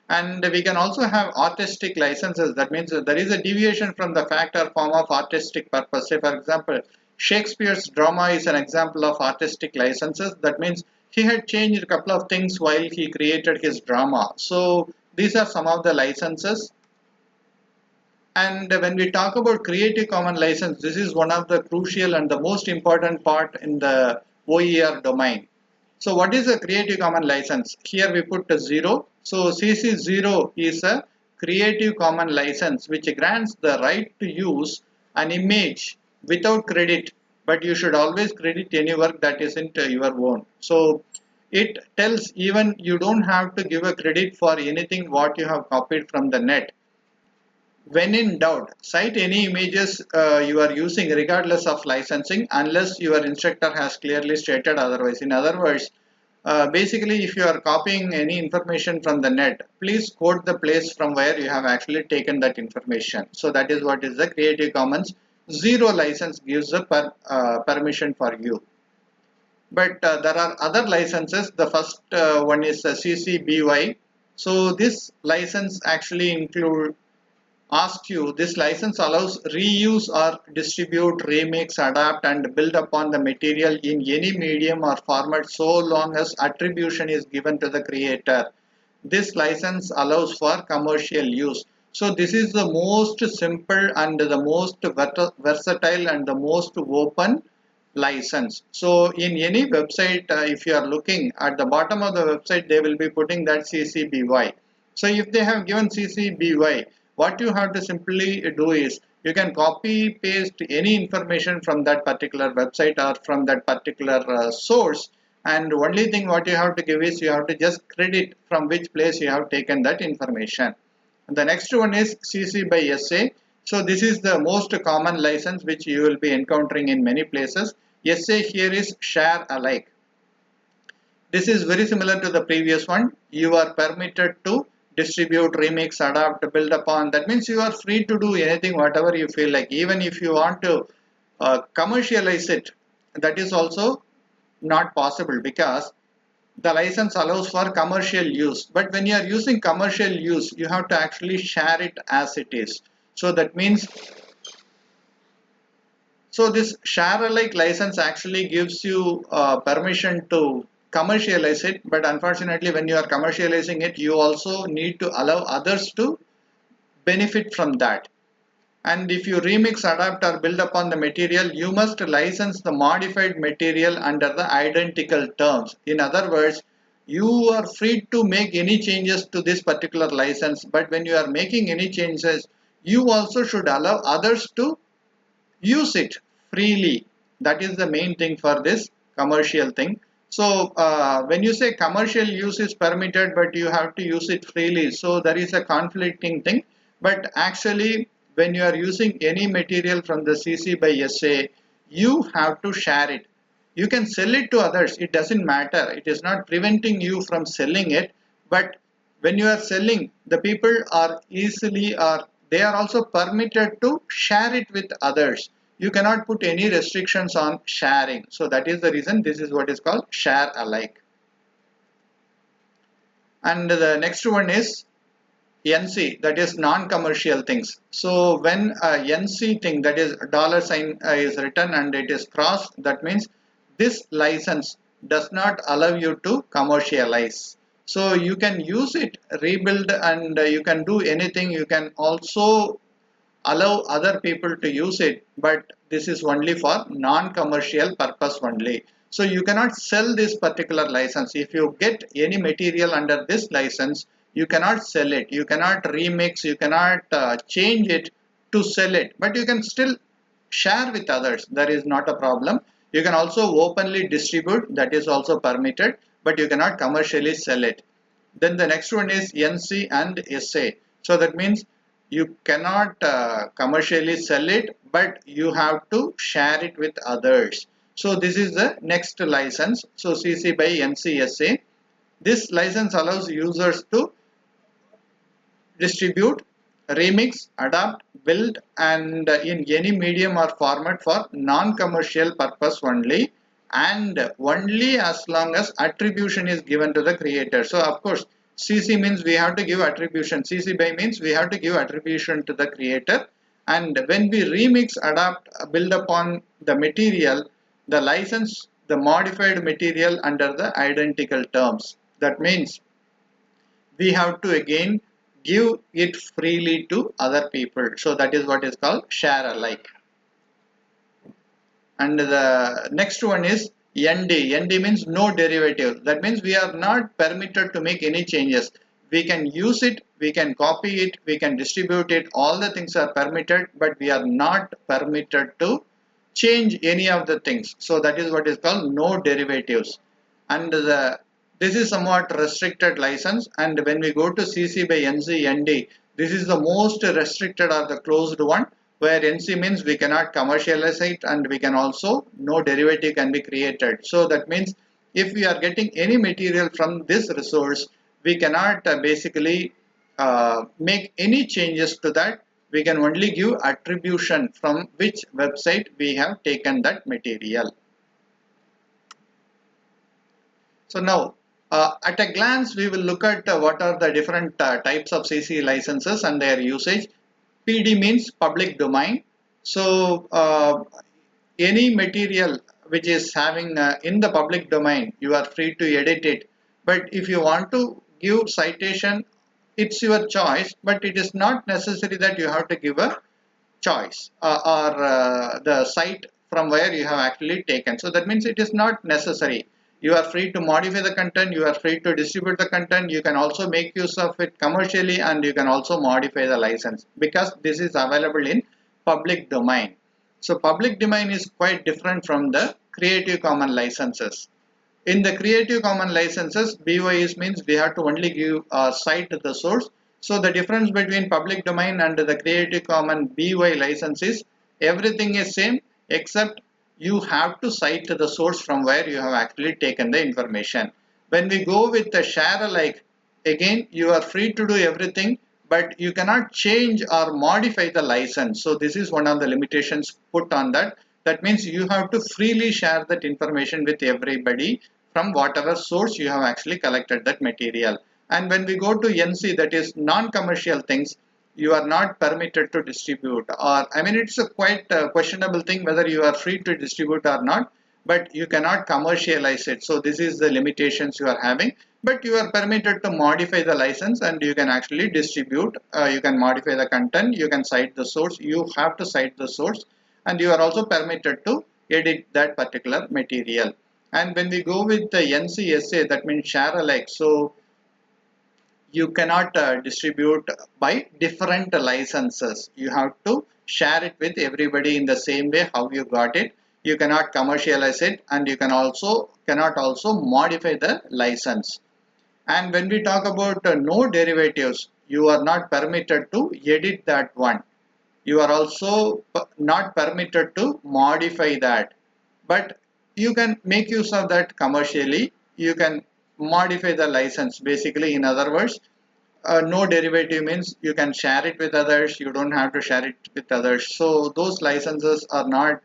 And we can also have artistic licenses. That means there is a deviation from the fact or form of artistic purpose. Say for example, Shakespeare's drama is an example of artistic licenses. That means he had changed a couple of things while he created his drama. So these are some of the licenses. And when we talk about Creative Commons license, this is one of the crucial and the most important part in the OER domain. So what is a Creative Commons license? Here we put a 0. So CC 0 is a Creative Commons license which grants the right to use an image without credit, but you should always credit any work that isn't your own. So it tells even you don't have to give a credit for anything what you have copied from the net. When in doubt, cite any images you are using regardless of licensing, unless your instructor has clearly stated otherwise. In other words, basically if you are copying any information from the net, please quote the place from where you have actually taken that information. So that is what is the Creative Commons 0 license gives the permission for you. But there are other licenses. The first one is CC BY. So this license actually asks you, this license allows reuse or distribute, remix, adapt and build upon the material in any medium or format, so long as attribution is given to the creator. This license allows for commercial use. So this is the most simple and the most versatile and the most open license. So in any website, if you are looking at the bottom of the website, they will be putting that CC BY. So if they have given CC BY, what you have to simply do is you can copy paste any information from that particular website or from that particular source, and only thing what you have to give is you have to just credit from which place you have taken that information. The next one is CC by SA. So this is the most common license which you will be encountering in many places. SA here is share alike. This is very similar to the previous one. You are permitted to distribute, remix, adapt, build upon. That means you are free to do anything, whatever you feel like. Even if you want to commercialize it, that is also not possible, because the license allows for commercial use. But when you are using commercial use, you have to actually share it as it is. So that means, so this share alike license actually gives you permission to commercialize it, but unfortunately when you are commercializing it, you also need to allow others to benefit from that. And if you remix, adapt or build upon the material, you must license the modified material under the identical terms. In other words, you are free to make any changes to this particular license, but when you are making any changes, you also should allow others to use it freely. That is the main thing for this commercial thing. So when you say commercial use is permitted but you have to use it freely, so there is a conflicting thing. But actually when you are using any material from the CC by SA, you have to share it. You can sell it to others, it doesn't matter, it is not preventing you from selling it. But when you are selling, the people are easily, or they are also permitted to share it with others. You cannot put any restrictions on sharing. So that is the reason this is what is called share alike. And the next one is NC, that is non-commercial things. So when a NC thing, that is dollar sign is written and it is crossed, that means this license does not allow you to commercialize. So you can use it, rebuild, and you can do anything. You can also allow other people to use it, but this is only for non-commercial purpose only. So you cannot sell this particular license. If you get any material under this license, you cannot sell it, you cannot remix, you cannot change it to sell it, but you can still share with others. There is not a problem. You can also openly distribute, that is also permitted, but you cannot commercially sell it. Then the next one is NC and SA. So that means you cannot commercially sell it, but you have to share it with others. So this is the next license. So CC by NCSA. This license allows users to distribute, remix, adapt, build, and in any medium or format for non-commercial purpose only, and only as long as attribution is given to the creator. So of course CC means we have to give attribution, CC by means we have to give attribution to the creator. And when we remix, adapt, build upon the material, the license the modified material under the identical terms. That means we have to again give it freely to other people. So that is what is called share alike. And the next one is ND. ND means no derivative. That means we are not permitted to make any changes. We can use it, we can copy it, we can distribute it, all the things are permitted, but we are not permitted to change any of the things. So that is what is called no derivatives. And this is somewhat restricted license, and when we go to CC by NC ND, this is the most restricted or the closed one, where NC means we cannot commercialize it and we can also no derivative can be created. So that means if we are getting any material from this resource, we cannot basically make any changes to that. We can only give attribution from which website we have taken that material. So now at a glance we will look at what are the different types of CC licenses and their usage. PD means public domain. So any material which is having in the public domain, you are free to edit it. But if you want to give citation, it's your choice, but it is not necessary that you have to give a choice or the site from where you have actually taken. So that means it is not necessary. You are free to modify the content, you are free to distribute the content, you can also make use of it commercially, and you can also modify the license because this is available in public domain. So public domain is quite different from the Creative Commons licenses. In the Creative Commons licenses, BYS means we have to only give a cite to the source. So the difference between public domain and the Creative Commons BY license is everything is same except you have to cite the source from where you have actually taken the information. When we go with the share alike, again you are free to do everything, but you cannot change or modify the license. So this is one of the limitations put on that. That means you have to freely share that information with everybody from whatever source you have actually collected that material. And when we go to NC, that is non-commercial things, you are not permitted to distribute, or I mean it's a quite questionable thing whether you are free to distribute or not, but you cannot commercialize it. So this is the limitations you are having, but you are permitted to modify the license and you can actually distribute, you can modify the content, you can cite the source, you have to cite the source, and you are also permitted to edit that particular material. And when we go with the NCSA, that means share alike. So you cannot distribute by different licenses. You have to share it with everybody in the same way how you got it. You cannot commercialize it, and you cannot also modify the license. And when we talk about no derivatives, you are not permitted to edit that one. You are also not permitted to modify that, but you can make use of that commercially. You can modify the license. Basically, in other words, no derivative means you can share it with others, you don't have to share it with others. So those licenses are not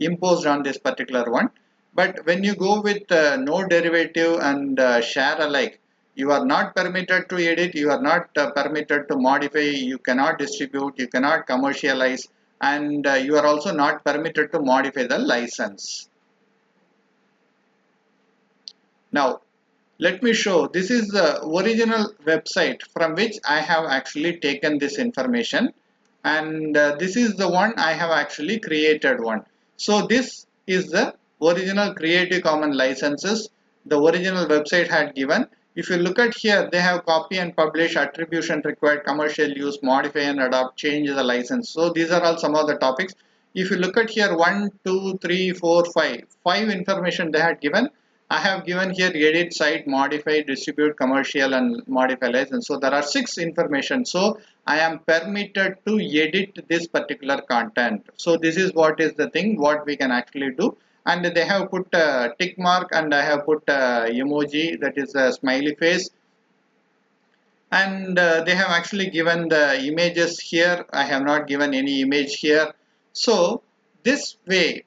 imposed on this particular one. But when you go with no derivative and share alike, you are not permitted to edit, you are not permitted to modify, you cannot distribute, you cannot commercialize, and you are also not permitted to modify the license. Now, let me show. This is the original website from which I have actually taken this information, and this is the one I have actually created one. So this is the original Creative Commons licenses the original website had given. If you look at here, they have copy and publish, attribution required, commercial use, modify and adopt, change the license. So these are all some of the topics. If you look at here, 1, 2, 3, 4, 5 information they had given. I have given here edit, cite, modify, distribute, commercial and modify license. So there are 6 information. So I am permitted to edit this particular content. So this is what is the thing what we can actually do. And they have put a tick mark, and I have put a emoji, that is a smiley face. And they have actually given the images here. I have not given any image here. So this way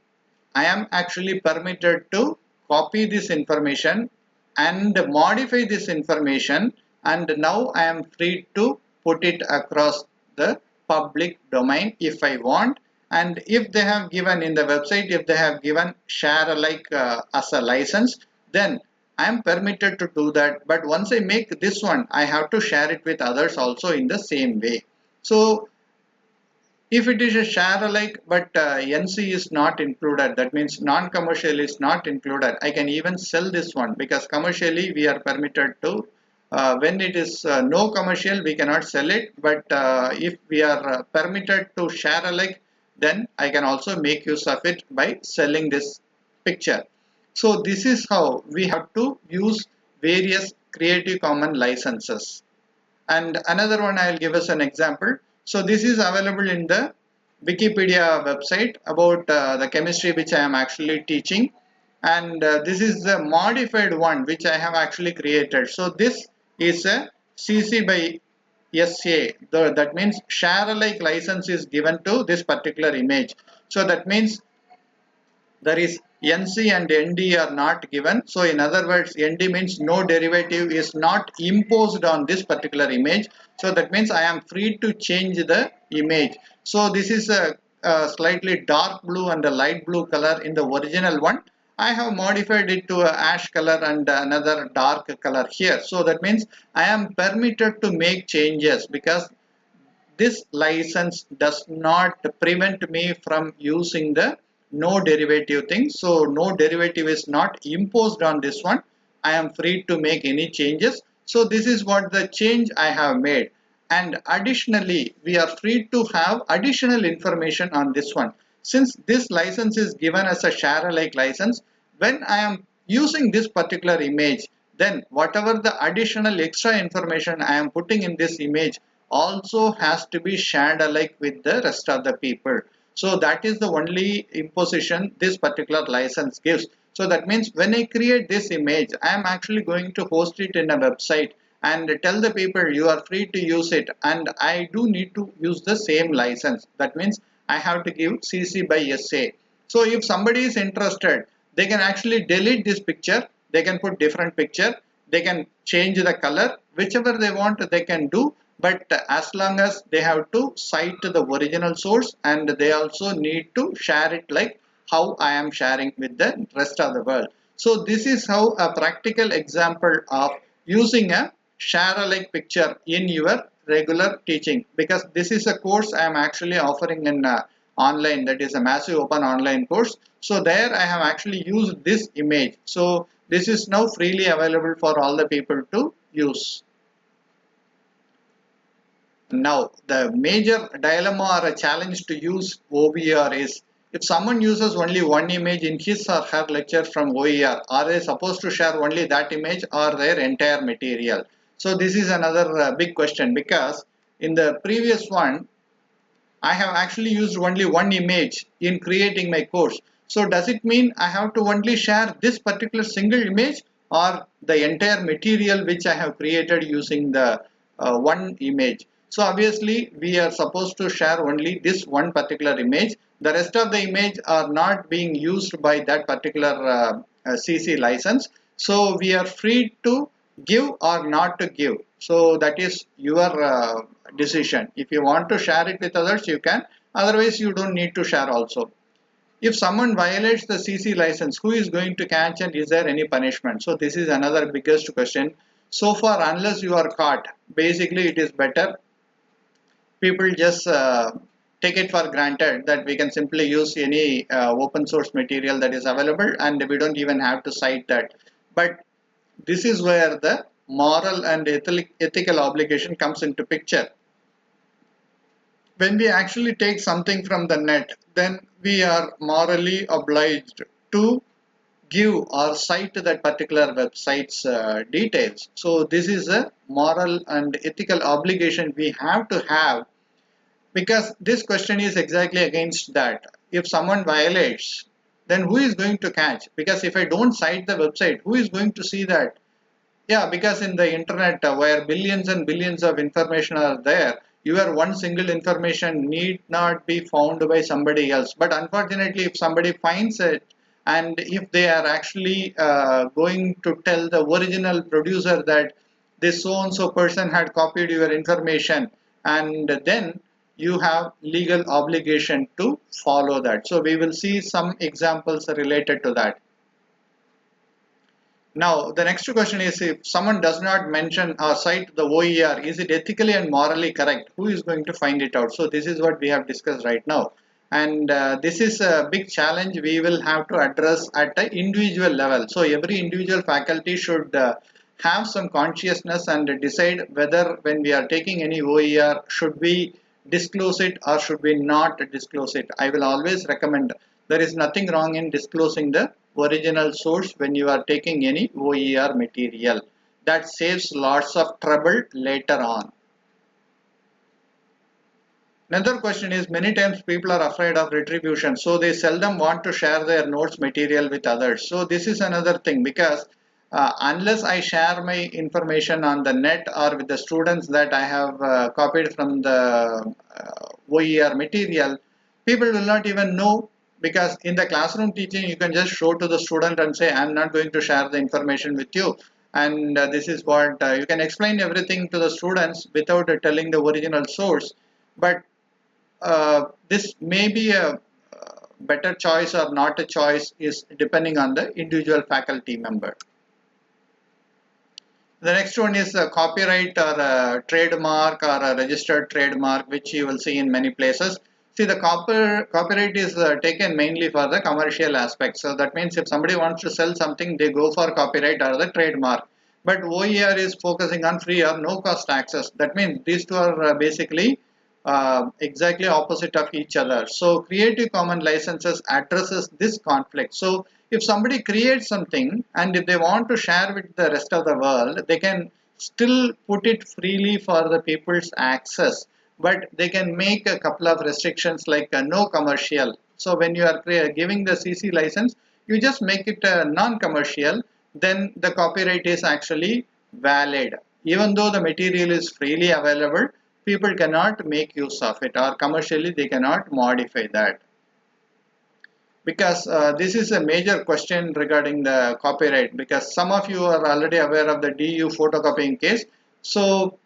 I am actually permitted to copy this information and modify this information, and now I am free to put it across the public domain if I want. And if they have given in the website, if they have given share alike as a license, then I am permitted to do that. But once I make this one, I have to share it with others also in the same way. So if it is a share alike but NC is not included, that means non-commercial is not included, I can even sell this one, because commercially we are permitted to, when it is no commercial we cannot sell it, but if we are permitted to share alike, then I can also make use of it by selling this picture. So this is how we have to use various Creative Commons licenses. And another one I will give us an example. So this is available in the Wikipedia website about the chemistry which I am actually teaching, and this is the modified one which I have actually created. So this is a CC by SA, that means share alike license is given to this particular image. So that means there is NC and ND are not given. So in other words, ND means no derivative is not imposed on this particular image. So that means I am free to change the image. So this is a slightly dark blue and a light blue color in the original one. I have modified it to a ash color and another dark color here. So that means I am permitted to make changes, because this license does not prevent me from using the no derivative thing. So no derivative is not imposed on this one. I am free to make any changes. So this is what the change I have made. And additionally, we are free to have additional information on this one. Since this license is given as a share alike license, when I am using this particular image, then whatever the additional extra information I am putting in this image also has to be shared alike with the rest of the people. So that is the only imposition this particular license gives. So that means when I create this image, I am actually going to host it in a website and tell the people you are free to use it, and I do need to use the same license. That means I have to give CC by SA. So if somebody is interested, they can actually delete this picture, they can put different picture, they can change the color, whichever they want they can do, but as long as they have to cite the original source and they also need to share it like how I am sharing with the rest of the world. So this is how a practical example of using a share alike picture in your regular teaching, because this is a course I am actually offering in online, that is a massive open online course. So there I have actually used this image. So this is now freely available for all the people to use. Now, the major dilemma or a challenge to use OER is, if someone uses only one image in his or her lecture from OER, are they supposed to share only that image or their entire material? So this is another big question, because in the previous one, I have actually used only one image in creating my course. So does it mean I have to only share this particular single image, or the entire material which I have created using the one image? So obviously we are supposed to share only this one particular image. The rest of the image are not being used by that particular CC license. So we are free to give or not to give. So that is your decision. If you want to share it with others, you can. Otherwise, you don't need to share also. If someone violates the CC license, who is going to catch, and is there any punishment? So this is another biggest question. So far, unless you are caught, basically it is better people just take it for granted that we can simply use any open source material that is available, and we don't even have to cite that. But this is where the moral and ethical obligation comes into picture. When we actually take something from the net, then we are morally obliged to give or cite that particular website's details. So this is a moral and ethical obligation we have to have, because this question is exactly against that. If someone violates, then who is going to catch? Because if I don't cite the website, who is going to see that? Yeah, because in the internet where billions and billions of information are there, your one single information need not be found by somebody else. But unfortunately, if somebody finds it, and if they are actually going to tell the original producer that this so and so person had copied your information, and then you have legal obligation to follow that. So we will see some examples related to that. Now, the next question is, if someone does not mention or cite the OER, is it ethically and morally correct? Who is going to find it out? So this is what we have discussed right now. And this is a big challenge we will have to address at the individual level. So every individual faculty should have some consciousness and decide whether when we are taking any OER, should we disclose it or should we not disclose it. I will always recommend, there is nothing wrong in disclosing the original source when you are taking any OER material. That saves lots of trouble later on. Another question is, many times people are afraid of retribution, so they seldom want to share their notes material with others. So this is another thing, because unless I share my information on the net or with the students that I have copied from the OER material, people will not even know, because in the classroom teaching you can just show to the student and say, I'm not going to share the information with you, and this is what you can explain everything to the students without telling the original source. But this may be a better choice or not a choice, is depending on the individual faculty member. The next one is a copyright or a trademark or a registered trademark, which you will see in many places. See, the copyright is taken mainly for the commercial aspect. So that means if somebody wants to sell something, they go for copyright or the trademark. But OER is focusing on free or no cost access. That means these two are basically exactly opposite of each other. So Creative Commons licenses addresses this conflict. So if somebody creates something and if they want to share with the rest of the world, they can still put it freely for the people's access, but they can make a couple of restrictions like no commercial. So when you are giving the CC license, you just make it non-commercial, then the copyright is actually valid. Even though the material is freely available, people cannot make use of it, or commercially they cannot modify that. Because this is a major question regarding the copyright, because some of you are already aware of the DU photocopying case. So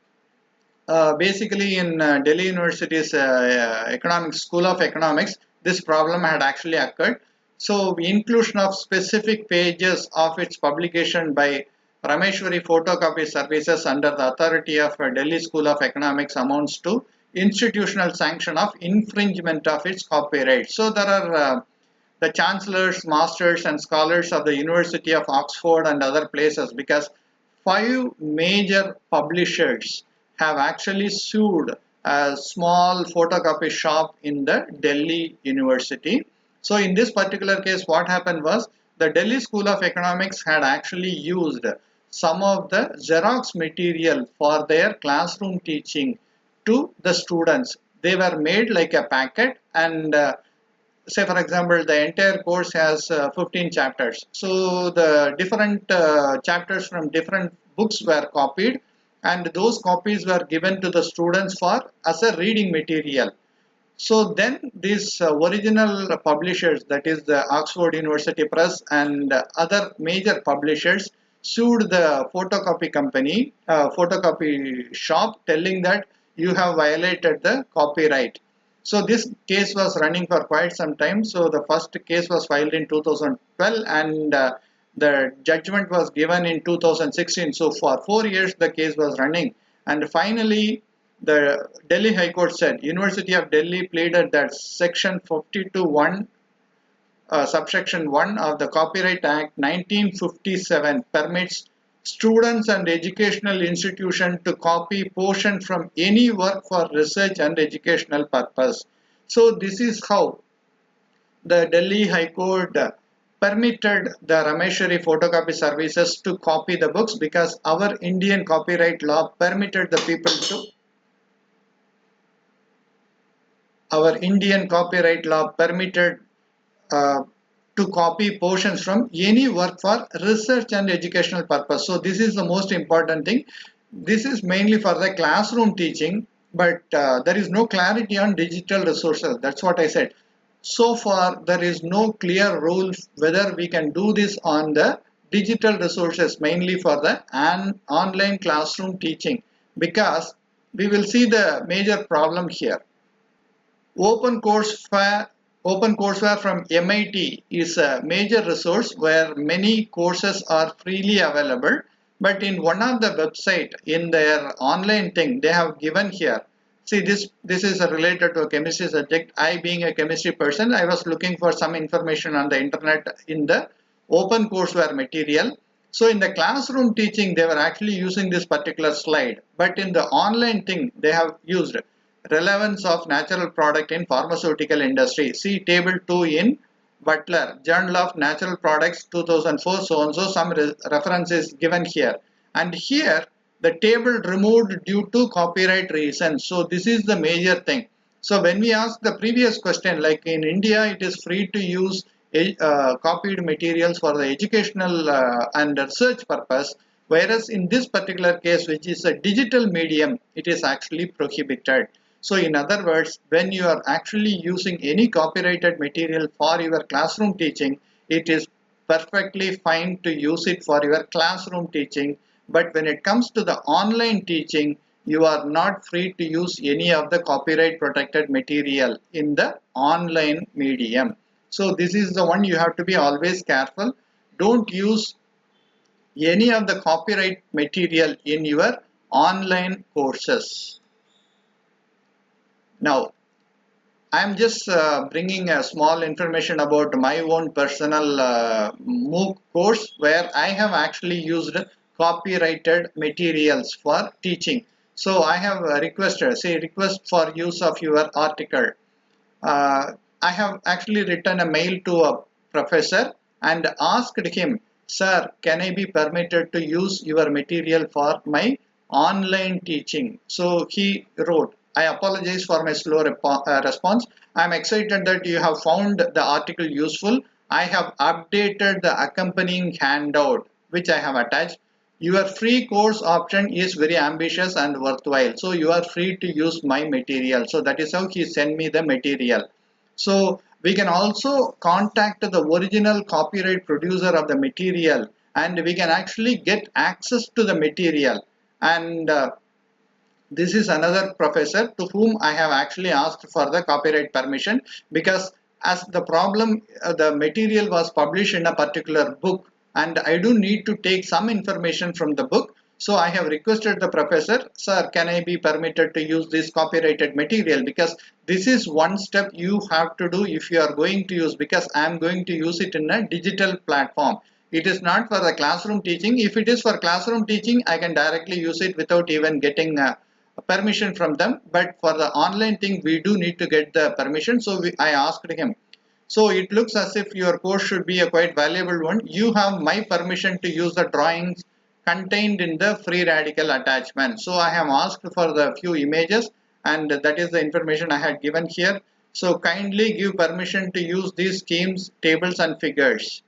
basically in Delhi University's Economics School of Economics, this problem had actually occurred. So inclusion of specific pages of its publication by Rameshwari Photocopy Services under the authority of Delhi School of Economics amounts to institutional sanction of infringement of its copyright. So there are the chancellors, masters and scholars of the University of Oxford and other places, because 5 major publishers have actually sued a small photocopy shop in the Delhi University. So in this particular case, what happened was the Delhi School of Economics had actually used some of the Xerox material for their classroom teaching to the students. They were made like a packet, and say for example the entire course has 15 chapters, so the different chapters from different books were copied, and those copies were given to the students for as a reading material. So then these original publishers, that is the Oxford University Press and other major publishers, sued the photocopy company, photocopy shop, telling that you have violated the copyright. So this case was running for quite some time. So the first case was filed in 2012, and the judgment was given in 2016. So for 4 years the case was running, and finally the Delhi High Court said University of Delhi pleaded that Section 52(1), subsection 1 of the Copyright Act 1957 permits students and educational institutions to copy portion from any work for research and educational purpose. So this is how the Delhi High Court permitted the Rameshwari photocopy services to copy the books, because our Indian copyright law permitted the people to our Indian copyright law permitted uh, to copy portions from any work for research and educational purpose. So this is the most important thing. This is mainly for the classroom teaching, but there is no clarity on digital resources. That's what I said. So far, there is no clear rule whether we can do this on the digital resources, mainly for the online classroom teaching, because we will see the major problem here. OpenCourseware from MIT is a major resource where many courses are freely available. But in one of the website, in their online thing, they have given here. See, this is related to a chemistry subject. I, being a chemistry person, I was looking for some information on the internet in the OpenCourseware material. So in the classroom teaching, they were actually using this particular slide. But in the online thing, they have used relevance of natural product in pharmaceutical industry. See table 2 in Butler, Journal of Natural Products 2004, so and so, some reference is given here. And here the table removed due to copyright reasons. So this is the major thing. So when we ask the previous question, like in India, it is free to use copied materials for the educational and research purpose, whereas in this particular case, which is a digital medium, it is actually prohibited. So in other words, when you are actually using any copyrighted material for your classroom teaching, it is perfectly fine to use it for your classroom teaching. But when it comes to the online teaching, you are not free to use any of the copyright protected material in the online medium. So this is the one you have to be always careful. Don't use any of the copyright material in your online courses. Now, I am just bringing a small information about my own personal MOOC course, where I have actually used copyrighted materials for teaching. So I have requested, say request for use of your article. I have actually written a mail to a professor and asked him, sir, can I be permitted to use your material for my online teaching? So he wrote, I apologize for my slow response. I am excited that you have found the article useful. I have updated the accompanying handout, which I have attached. Your free course option is very ambitious and worthwhile. So you are free to use my material. So that is how he sent me the material. So we can also contact the original copyright producer of the material, and we can actually get access to the material. And this is another professor to whom I have actually asked for the copyright permission, because as the problem, the material was published in a particular book and I do need to take some information from the book. So I have requested the professor, sir, can I be permitted to use this copyrighted material, because this is one step you have to do if you are going to use, because I am going to use it in a digital platform. It is not for the classroom teaching. If it is for classroom teaching, I can directly use it without even getting permission from them. But for the online thing, we do need to get the permission. So I asked him, so it looks as if your course should be a quite valuable one. You have my permission to use the drawings contained in the free radical attachment. So I have asked for the few images, and that is the information I had given here. So kindly give permission to use these schemes, tables and figures.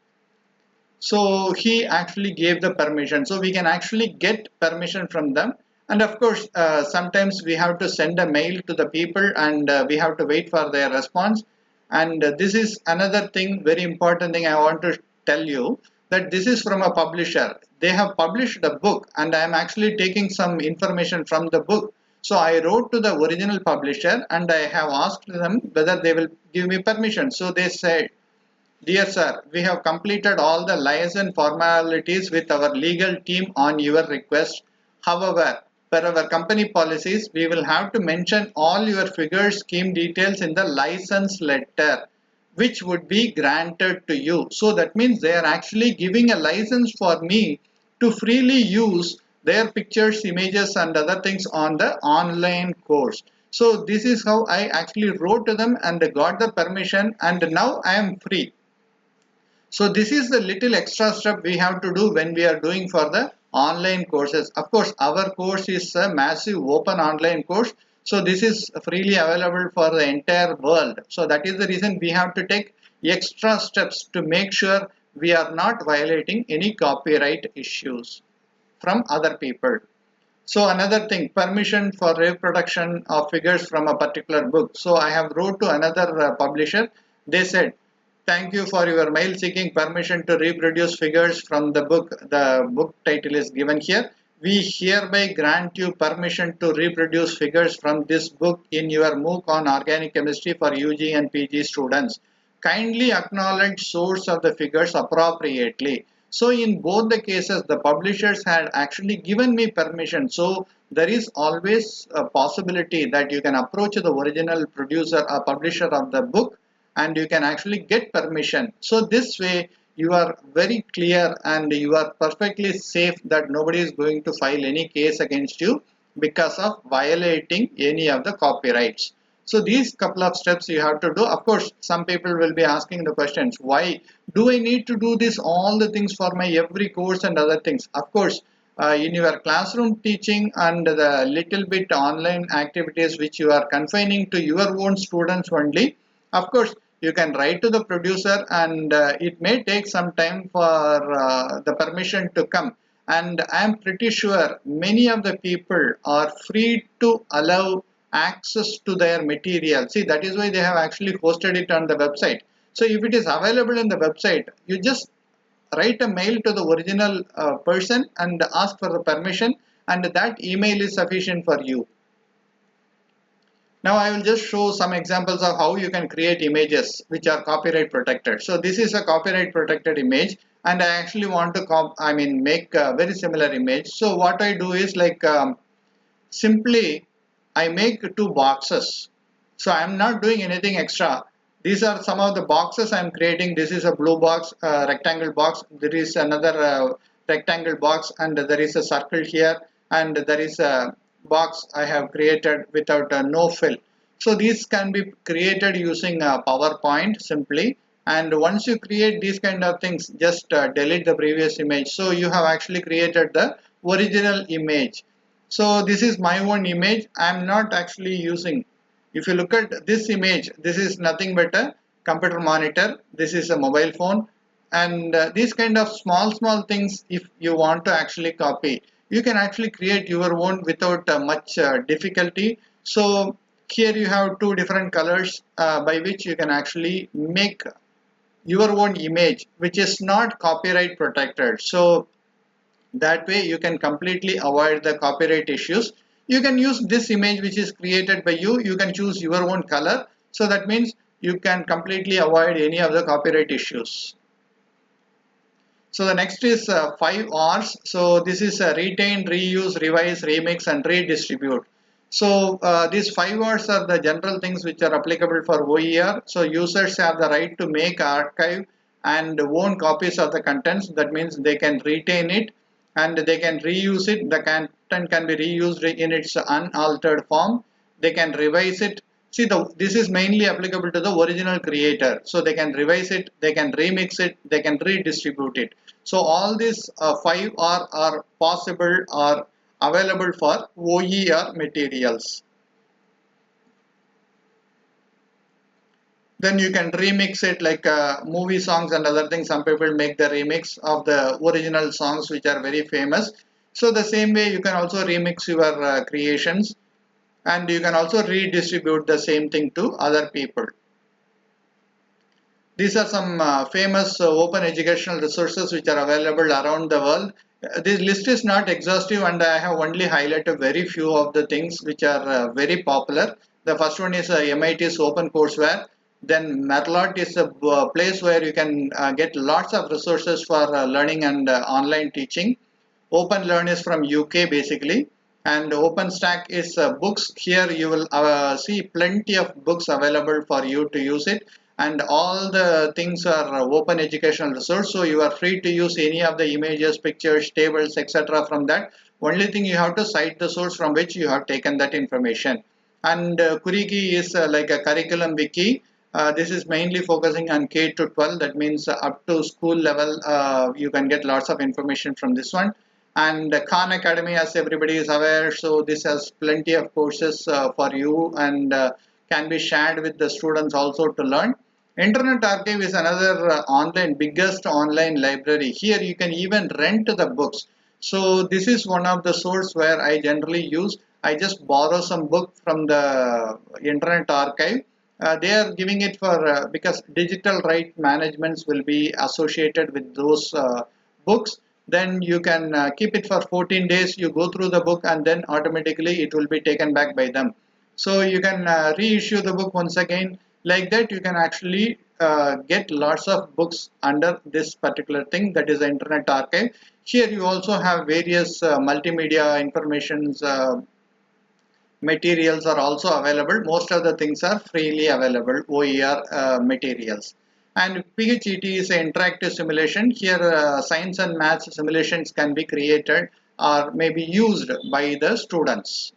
So he actually gave the permission. So we can actually get permission from them. And of course, sometimes we have to send a mail to the people and we have to wait for their response. And this is another thing, very important thing I want to tell you, that this is from a publisher. They have published a book and I am actually taking some information from the book. So I wrote to the original publisher and I have asked them whether they will give me permission. So they said, dear sir, we have completed all the license formalities with our legal team on your request. However, per our company policies, we will have to mention all your figure scheme details in the license letter, which would be granted to you. So that means they are actually giving a license for me to freely use their pictures, images and other things on the online course. So this is how I actually wrote to them and got the permission, and now I am free. So this is the little extra step we have to do when we are doing for the online courses. Of course, our course is a massive open online course. So this is freely available for the entire world. So that is the reason we have to take extra steps to make sure we are not violating any copyright issues from other people. So another thing, permission for reproduction of figures from a particular book. So I have wrote to another publisher. They said, thank you for your mail seeking permission to reproduce figures from the book. The book title is given here. We hereby grant you permission to reproduce figures from this book in your MOOC on organic chemistry for UG and PG students. Kindly acknowledge source of the figures appropriately. So in both the cases, the publishers had actually given me permission. So there is always a possibility that you can approach the original producer or publisher of the book and you can actually get permission. So this way you are very clear and you are perfectly safe that nobody is going to file any case against you because of violating any of the copyrights. So these couple of steps you have to do. Of course, some people will be asking the questions, why do I need to do this, all the things for my every course and other things? Of course, in your classroom teaching and the little bit online activities which you are confining to your own students only, of course, you can write to the producer and it may take some time for the permission to come. And I am pretty sure many of the people are free to allow access to their material. See, that is why they have actually posted it on the website. So if it is available in the website, you just write a mail to the original person and ask for the permission, and that email is sufficient for you. Now I will just show some examples of how you can create images which are copyright protected. So this is a copyright protected image and I actually want to make a very similar image. So what I do is simply I make two boxes. So I am not doing anything extra. These are some of the boxes I am creating. This is a blue box, rectangle box. There is another rectangle box and there is a circle here and there is a box I have created without no fill. So these can be created using PowerPoint simply, and once you create these kind of things, just delete the previous image. So you have actually created the original image. So this is my own image. I am not actually using, if you look at this image, this is nothing but a computer monitor, this is a mobile phone, and these kind of small things, if you want to actually copy, you can actually create your own without much difficulty. So here you have two different colors by which you can actually make your own image which is not copyright protected. So that way you can completely avoid the copyright issues. You can use this image which is created by you. You can choose your own color. So that means you can completely avoid any of the copyright issues. So the next is 5 R's. So this is retain, reuse, revise, remix and redistribute. So these 5 R's are the general things which are applicable for OER. So users have the right to make, archive and own copies of the contents. That means they can retain it and they can reuse it. The content can be reused in its unaltered form. They can revise it. See, this is mainly applicable to the original creator. So they can revise it, they can remix it, they can redistribute it. So all these 5 are possible or available for OER materials. Then you can remix it like movie songs and other things. Some people make the remix of the original songs which are very famous. So the same way you can also remix your creations, and you can also redistribute the same thing to other people. These are some famous open educational resources which are available around the world. This list is not exhaustive and I have only highlighted very few of the things which are very popular. The first one is MIT's OpenCourseware. Then Merlot is a place where you can get lots of resources for learning and online teaching. OpenLearn is from UK basically, and OpenStack is books. Here you will see plenty of books available for you to use it, and all the things are open educational resource, so you are free to use any of the images, pictures, tables, etc. from that. Only thing you have to cite the source from which you have taken that information. And Kuriki is like a curriculum wiki. This is mainly focusing on K to 12, that means up to school level. You can get lots of information from this one. And Khan Academy, as everybody is aware, so this has plenty of courses for you and can be shared with the students also to learn. Internet Archive is another biggest online library. Here you can even rent the books. So this is one of the source where I generally use. I just borrow some book from the Internet Archive. They are giving it for because digital right managements will be associated with those books. Then you can keep it for 14 days. You go through the book and then automatically it will be taken back by them. So you can reissue the book once again. Like that you can actually get lots of books under this particular thing, that is the Internet Archive. Here you also have various multimedia informations materials are also available. Most of the things are freely available, OER materials. And PHET is an interactive simulation. Here science and maths simulations can be created or may be used by the students.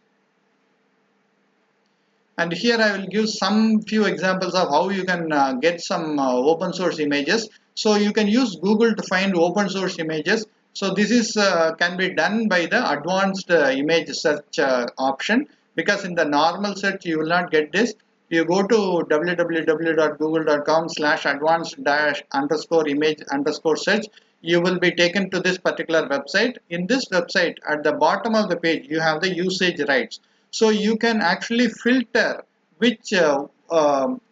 And here I will give some few examples of how you can get some open source images. So you can use Google to find open source images. So this is can be done by the advanced image search option, because in the normal search you will not get this. You go to www.google.com/advanced-_image_search. You will be taken to this particular website. In this website, at the bottom of the page, you have the usage rights. So you can actually filter which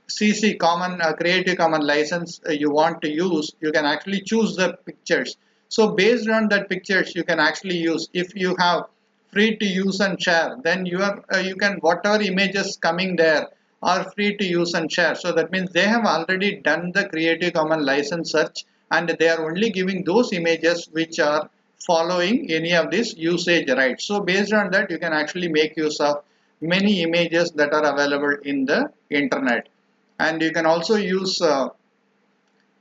CC common Creative Commons license you want to use. You can actually choose the pictures. So based on that pictures you can actually use. If you have free to use and share, then you can whatever images coming there are free to use and share. So that means they have already done the Creative Commons license search and they are only giving those images which are following any of these usage rights. So based on that you can actually make use of many images that are available in the internet. And you can also use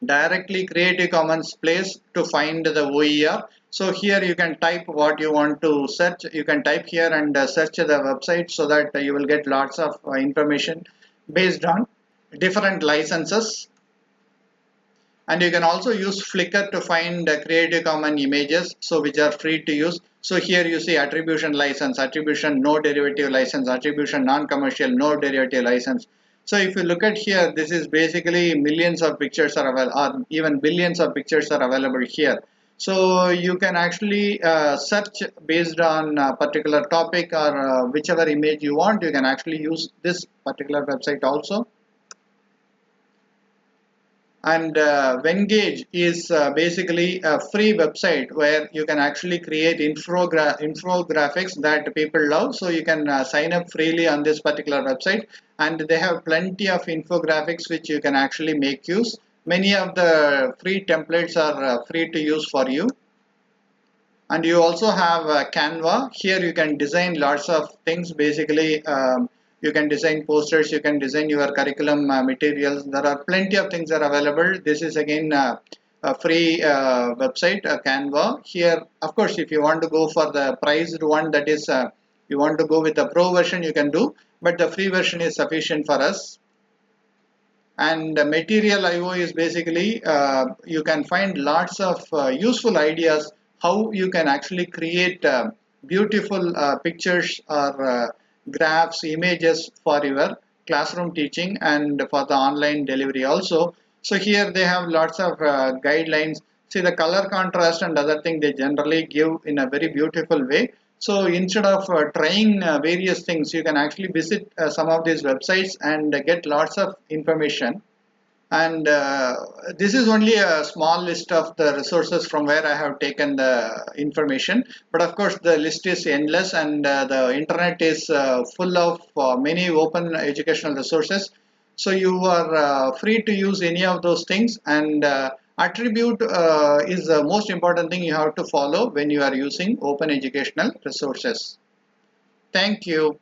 directly Creative Commons place to find the OER. So here you can type what you want to search. You can type here and search the website, so that you will get lots of information based on different licenses. And you can also use Flickr to find Creative Commons images, so which are free to use. So here you see attribution license, attribution no derivative license, attribution non-commercial no derivative license. So if you look at here, this is basically millions of pictures are available, or even billions of pictures are available here. So you can actually search based on a particular topic or whichever image you want. You can actually use this particular website also. And Vengage is basically a free website where you can actually create infographics that people love. So you can sign up freely on this particular website, and they have plenty of infographics which you can actually make use. Many of the free templates are free to use for you. And you also have Canva. Here you can design lots of things. Basically, you can design posters, you can design your curriculum materials. There are plenty of things that are available. This is again a free website, Canva. Here, of course, if you want to go for the priced one, that is, you want to go with the pro version, you can do, but the free version is sufficient for us. And Material IO is basically you can find lots of useful ideas how you can actually create beautiful pictures or graphs, images for your classroom teaching and for the online delivery also. So here they have lots of guidelines. See, the color contrast and other thing they generally give in a very beautiful way. So instead of trying various things, you can actually visit some of these websites and get lots of information. And this is only a small list of the resources from where I have taken the information. But of course, the list is endless, and the internet is full of many open educational resources. So you are free to use any of those things, and attribute is the most important thing you have to follow when you are using open educational resources. Thank you.